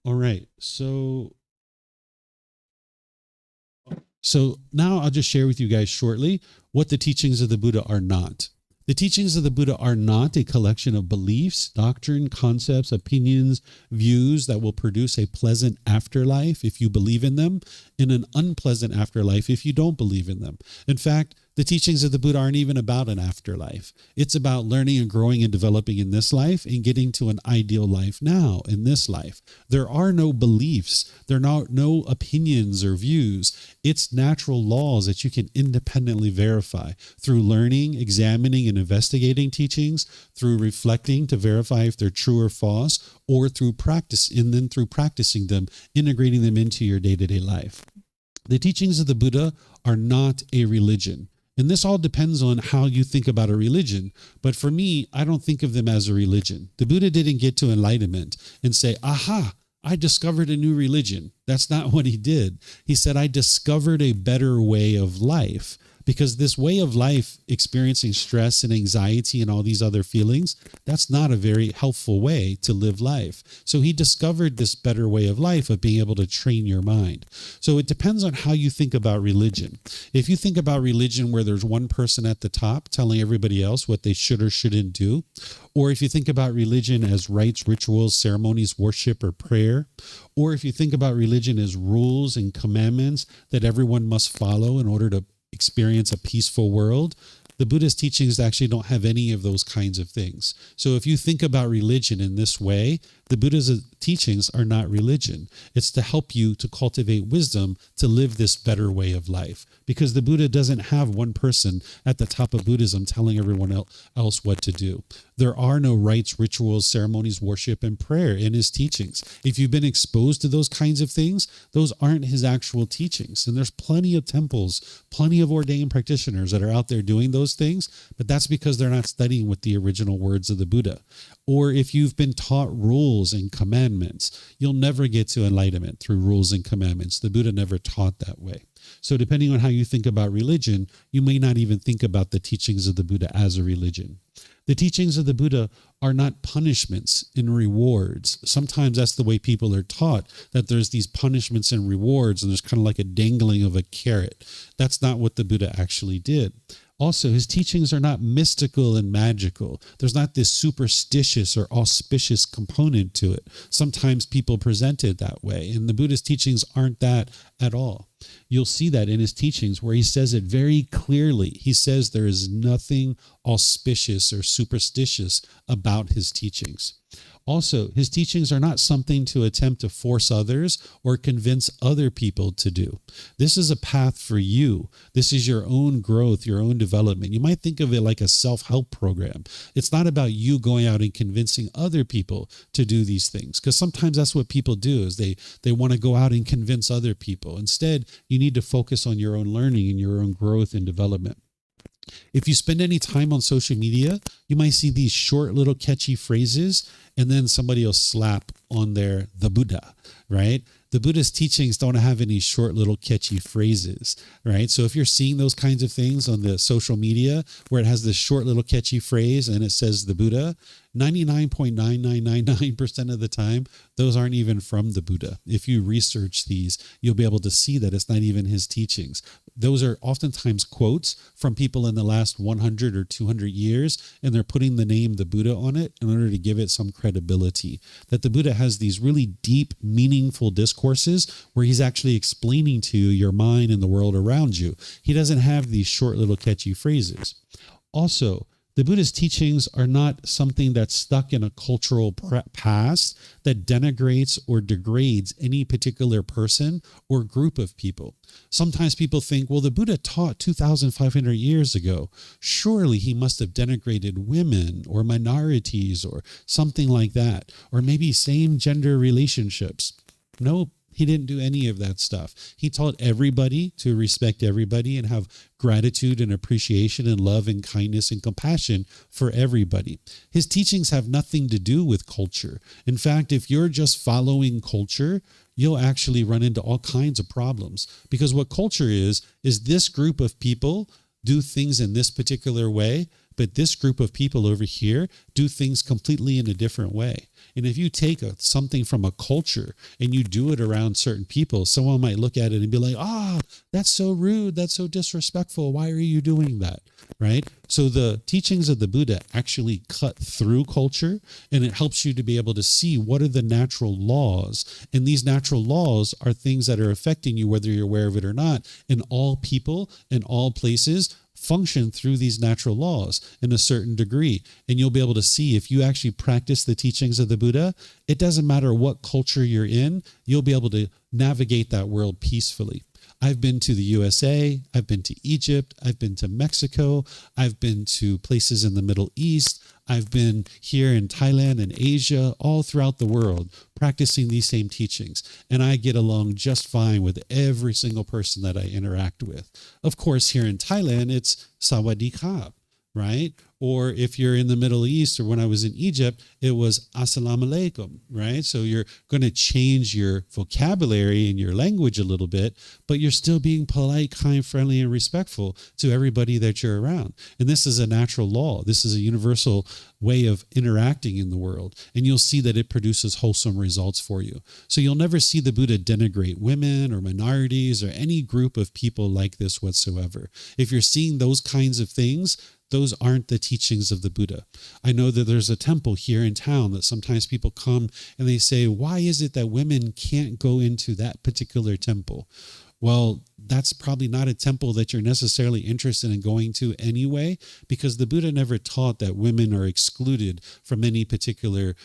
All right. So now I'll just share with you guys shortly what the teachings of the Buddha are not. The teachings of the Buddha are not a collection of beliefs, doctrine, concepts, opinions, views that will produce a pleasant afterlife if you believe in them, and an unpleasant afterlife if you don't believe in them. In fact, The teachings of the Buddha aren't even about an afterlife. It's about learning and growing and developing in this life and getting to an ideal life now in this life. There are no beliefs. There are no opinions or views. It's natural laws that you can independently verify through learning, examining, and investigating teachings, through reflecting to verify if they're true or false, or through practice, and then through practicing them, integrating them into your day-to-day life. The teachings of the Buddha are not a religion. And this all depends on how you think about a religion. But for me, I don't think of them as a religion. The Buddha didn't get to enlightenment and say, aha, I discovered a new religion. That's not what he did. He said, I discovered a better way of life. Because this way of life, experiencing stress and anxiety and all these other feelings, that's not a very helpful way to live life. So he discovered this better way of life of being able to train your mind. So it depends on how you think about religion. If you think about religion where there's one person at the top telling everybody else what they should or shouldn't do, or if you think about religion as rites, rituals, ceremonies, worship, or prayer, or if you think about religion as rules and commandments that everyone must follow in order to experience a peaceful world, the Buddhist teachings actually don't have any of those kinds of things. So if you think about religion in this way, the Buddha's teachings are not religion. It's to help you to cultivate wisdom to live this better way of life. Because the Buddha doesn't have one person at the top of Buddhism telling everyone else what to do. There are no rites, rituals, ceremonies, worship, and prayer in his teachings. If you've been exposed to those kinds of things, those aren't his actual teachings. And there's plenty of temples, plenty of ordained practitioners that are out there doing those things, but that's because they're not studying with the original words of the Buddha. Or if you've been taught rules and commandments, you'll never get to enlightenment through rules and commandments. The Buddha never taught that way. So depending on how you think about religion, you may not even think about the teachings of the Buddha as a religion. The teachings of the Buddha are not punishments and rewards. Sometimes that's the way people are taught, that there's these punishments and rewards, and there's kind of like a dangling of a carrot. That's not what the Buddha actually did. Also, his teachings are not mystical and magical. There's not this superstitious or auspicious component to it. Sometimes people present it that way, and the Buddha's teachings aren't that at all. You'll see that in his teachings where he says it very clearly. He says there is nothing auspicious or superstitious about his teachings. Also, his teachings are not something to attempt to force others or convince other people to do. This is a path for you. This is your own growth, your own development. You might think of it like a self-help program. It's not about you going out and convincing other people to do these things, because sometimes that's what people do, is they want to go out and convince other people. Instead, you need to focus on your own learning and your own growth and development. If you spend any time on social media, you might see these short little catchy phrases, and then somebody will slap on there the Buddha, right? The Buddhist teachings don't have any short little catchy phrases, right? So if you're seeing those kinds of things on the social media where it has this short little catchy phrase and it says the Buddha, 99.9999% of the time, those aren't even from the Buddha. If you research these, you'll be able to see that it's not even his teachings. Those are oftentimes quotes from people in the last 100 or 200 years, and they're putting the name the Buddha on it in order to give it some credibility. That the Buddha has these really deep, meaningful discourses where he's actually explaining to you your mind and the world around you. He doesn't have these short little catchy phrases. Also, the Buddhist teachings are not something that's stuck in a cultural past that denigrates or degrades any particular person or group of people. Sometimes people think, well, the Buddha taught 2,500 years ago. Surely he must have denigrated women or minorities or something like that, or maybe same gender relationships. Nope. He didn't do any of that stuff. He taught everybody to respect everybody and have gratitude and appreciation and love and kindness and compassion for everybody. His teachings have nothing to do with culture. In fact, if you're just following culture, you'll actually run into all kinds of problems. Because what culture is this group of people do things in this particular way, but this group of people over here do things completely in a different way. And if you take something from a culture and you do it around certain people, someone might look at it and be like, that's so rude, that's so disrespectful, why are you doing that, right? So the teachings of the Buddha actually cut through culture, and it helps you to be able to see what are the natural laws. And these natural laws are things that are affecting you, whether you're aware of it or not, in all people, in all places, function through these natural laws in a certain degree. And you'll be able to see if you actually practice the teachings of the Buddha, it doesn't matter what culture you're in, you'll be able to navigate that world peacefully. I've been to the USA, I've been to Egypt, I've been to Mexico, I've been to places in the Middle East, I've been here in Thailand and Asia, all throughout the world, practicing these same teachings. And I get along just fine with every single person that I interact with. Of course, here in Thailand, it's Sawadee Krap, right? Or if you're in the Middle East, or when I was in Egypt, it was Assalamu alaikum, right? So you're going to change your vocabulary and your language a little bit, but you're still being polite, kind, friendly, and respectful to everybody that you're around. And this is a natural law. This is a universal way of interacting in the world. And you'll see that it produces wholesome results for you. So you'll never see the Buddha denigrate women or minorities or any group of people like this whatsoever. If you're seeing those kinds of things, those aren't the teachings of the Buddha. I know that there's a temple here in town that sometimes people come and they say, why is it that women can't go into that particular temple? Well, that's probably not a temple that you're necessarily interested in going to anyway, because the Buddha never taught that women are excluded from any particular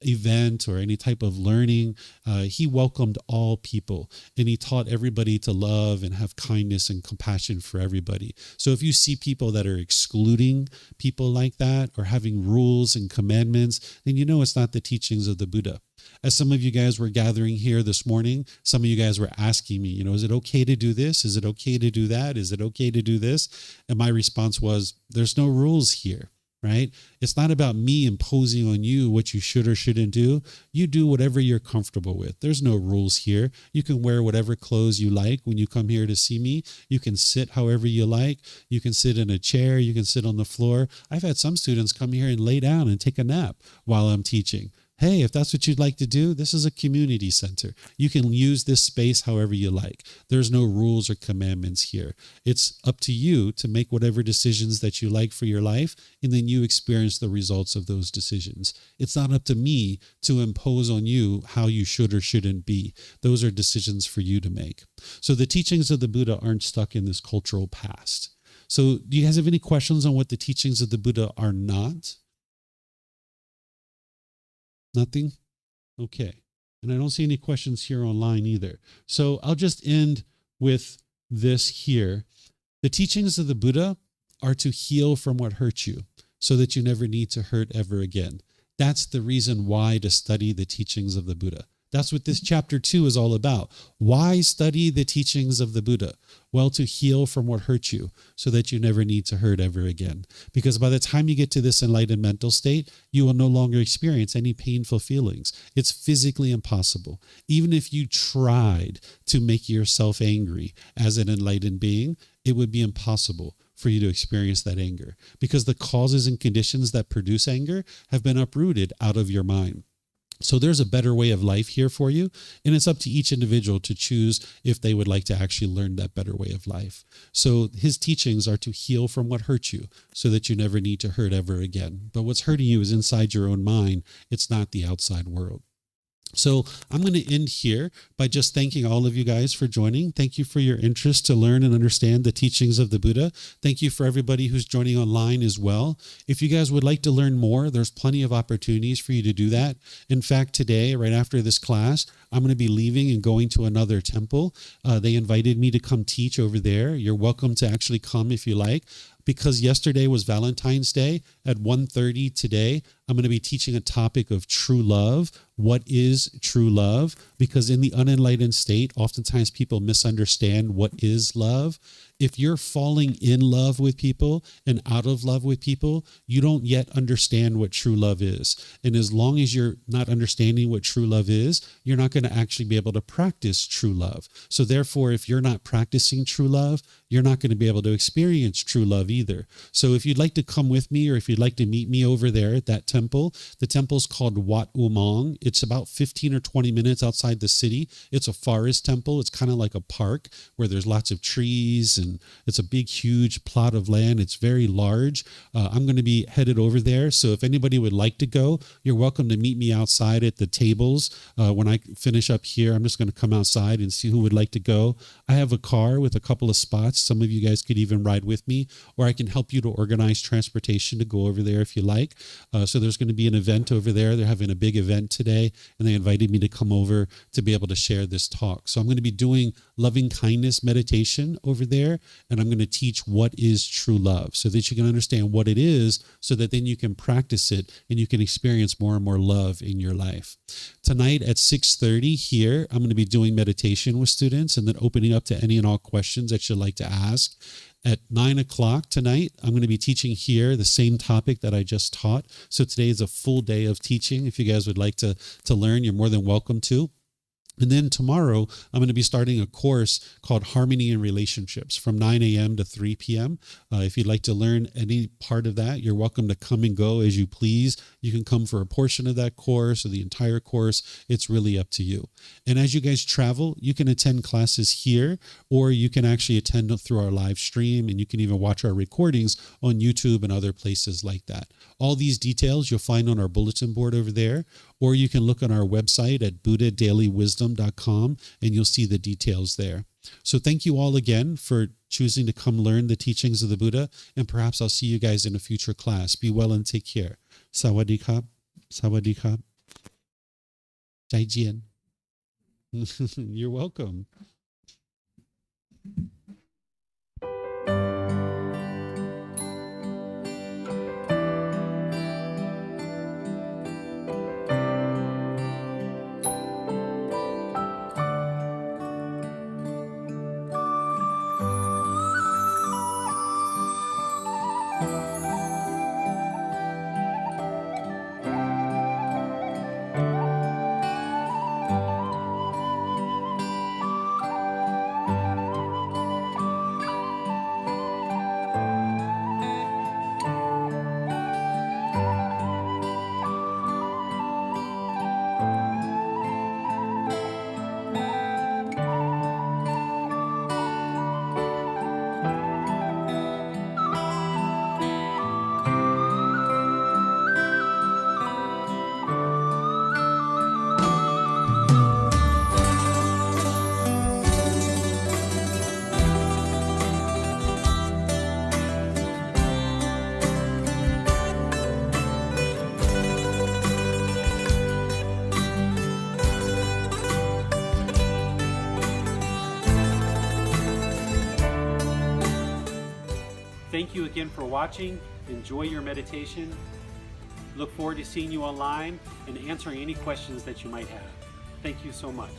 event or any type of learning. He welcomed all people, and he taught everybody to love and have kindness and compassion for everybody. So if you see people that are excluding people like that or having rules and commandments, then you know it's not the teachings of the Buddha. As some of you guys were gathering here this morning, some of you guys were asking me, is it okay to do this? Is it okay to do that? Is it okay to do this? And my response was, there's no rules here, right? It's not about me imposing on you what you should or shouldn't do. You do whatever you're comfortable with. There's no rules here. You can wear whatever clothes you like when you come here to see me. You can sit however you like. You can sit in a chair. You can sit on the floor. I've had some students come here and lay down and take a nap while I'm teaching. Hey, if that's what you'd like to do, this is a community center. You can use this space however you like. There's no rules or commandments here. It's up to you to make whatever decisions that you like for your life, and then you experience the results of those decisions. It's not up to me to impose on you how you should or shouldn't be. Those are decisions for you to make. So the teachings of the Buddha aren't stuck in this cultural past. So do you guys have any questions on what the teachings of the Buddha are not? Nothing? Okay. And I don't see any questions here online either. So I'll just end with this here. The teachings of the Buddha are to heal from what hurt you so that you never need to hurt ever again. That's the reason why to study the teachings of the Buddha. That's what this chapter 2 is all about. Why study the teachings of the Buddha? Well, to heal from what hurt you so that you never need to hurt ever again. Because by the time you get to this enlightened mental state, you will no longer experience any painful feelings. It's physically impossible. Even if you tried to make yourself angry as an enlightened being, it would be impossible for you to experience that anger, because the causes and conditions that produce anger have been uprooted out of your mind. So there's a better way of life here for you, and it's up to each individual to choose if they would like to actually learn that better way of life. So his teachings are to heal from what hurt you so that you never need to hurt ever again. But what's hurting you is inside your own mind. It's not the outside world. So I'm going to end here by just thanking all of you guys for joining. Thank you for your interest to learn and understand the teachings of the Buddha. Thank you for everybody who's joining online as well. If you guys would like to learn more, there's plenty of opportunities for you to do that. In fact, today, right after this class, I'm going to be leaving and going to another temple. They invited me to come teach over there. You're welcome to actually come if you like. Because yesterday was Valentine's Day, at 1:30 today, I'm going to be teaching a topic of true love. What is true love? Because in the unenlightened state, oftentimes people misunderstand what is love. If you're falling in love with people and out of love with people, you don't yet understand what true love is. And as long as you're not understanding what true love is, you're not going to actually be able to practice true love. So therefore, if you're not practicing true love, you're not going to be able to experience true love either. So if you'd like to come with me, or if you'd like to meet me over there at that temple. The temple is called Wat Tung. It's about 15 or 20 minutes outside the city. It's a forest temple. It's kind of like a park where there's lots of trees, and it's a big, huge plot of land. It's very large. I'm going to be headed over there. So if anybody would like to go, you're welcome to meet me outside at the tables. When I finish up here, I'm just going to come outside and see who would like to go. I have a car with a couple of spots. Some of you guys could even ride with me, or I can help you to organize transportation to go over there if you like. So there's going to be an event over there. They're having a big event today, and they invited me to come over to be able to share this talk. So I'm going to be doing loving kindness meditation over there, and I'm going to teach what is true love so that you can understand what it is, so that then you can practice it and you can experience more and more love in your life. Tonight at 6:30 here, I'm going to be doing meditation with students and then opening up to any and all questions that you'd like to ask. At 9 o'clock tonight, I'm going to be teaching here the same topic that I just taught. So today is a full day of teaching. If you guys would like to learn, you're more than welcome to. And then tomorrow, I'm going to be starting a course called Harmony in Relationships from 9 a.m. to 3 p.m. If you'd like to learn any part of that, you're welcome to come and go as you please. You can come for a portion of that course or the entire course. It's really up to you. And as you guys travel, you can attend classes here, or you can actually attend through our live stream, and you can even watch our recordings on YouTube and other places like that. All these details you'll find on our bulletin board over there, or you can look on our website at buddhadailywisdom.com, and you'll see the details there. So thank you all again for choosing to come learn the teachings of the Buddha, and perhaps I'll see you guys in a future class. Be well and take care. Sawadee krap. Sawadee krap. Zai jian. You're welcome. Thank you again for watching. Enjoy your meditation. Look forward to seeing you online and answering any questions that you might have. Thank you so much.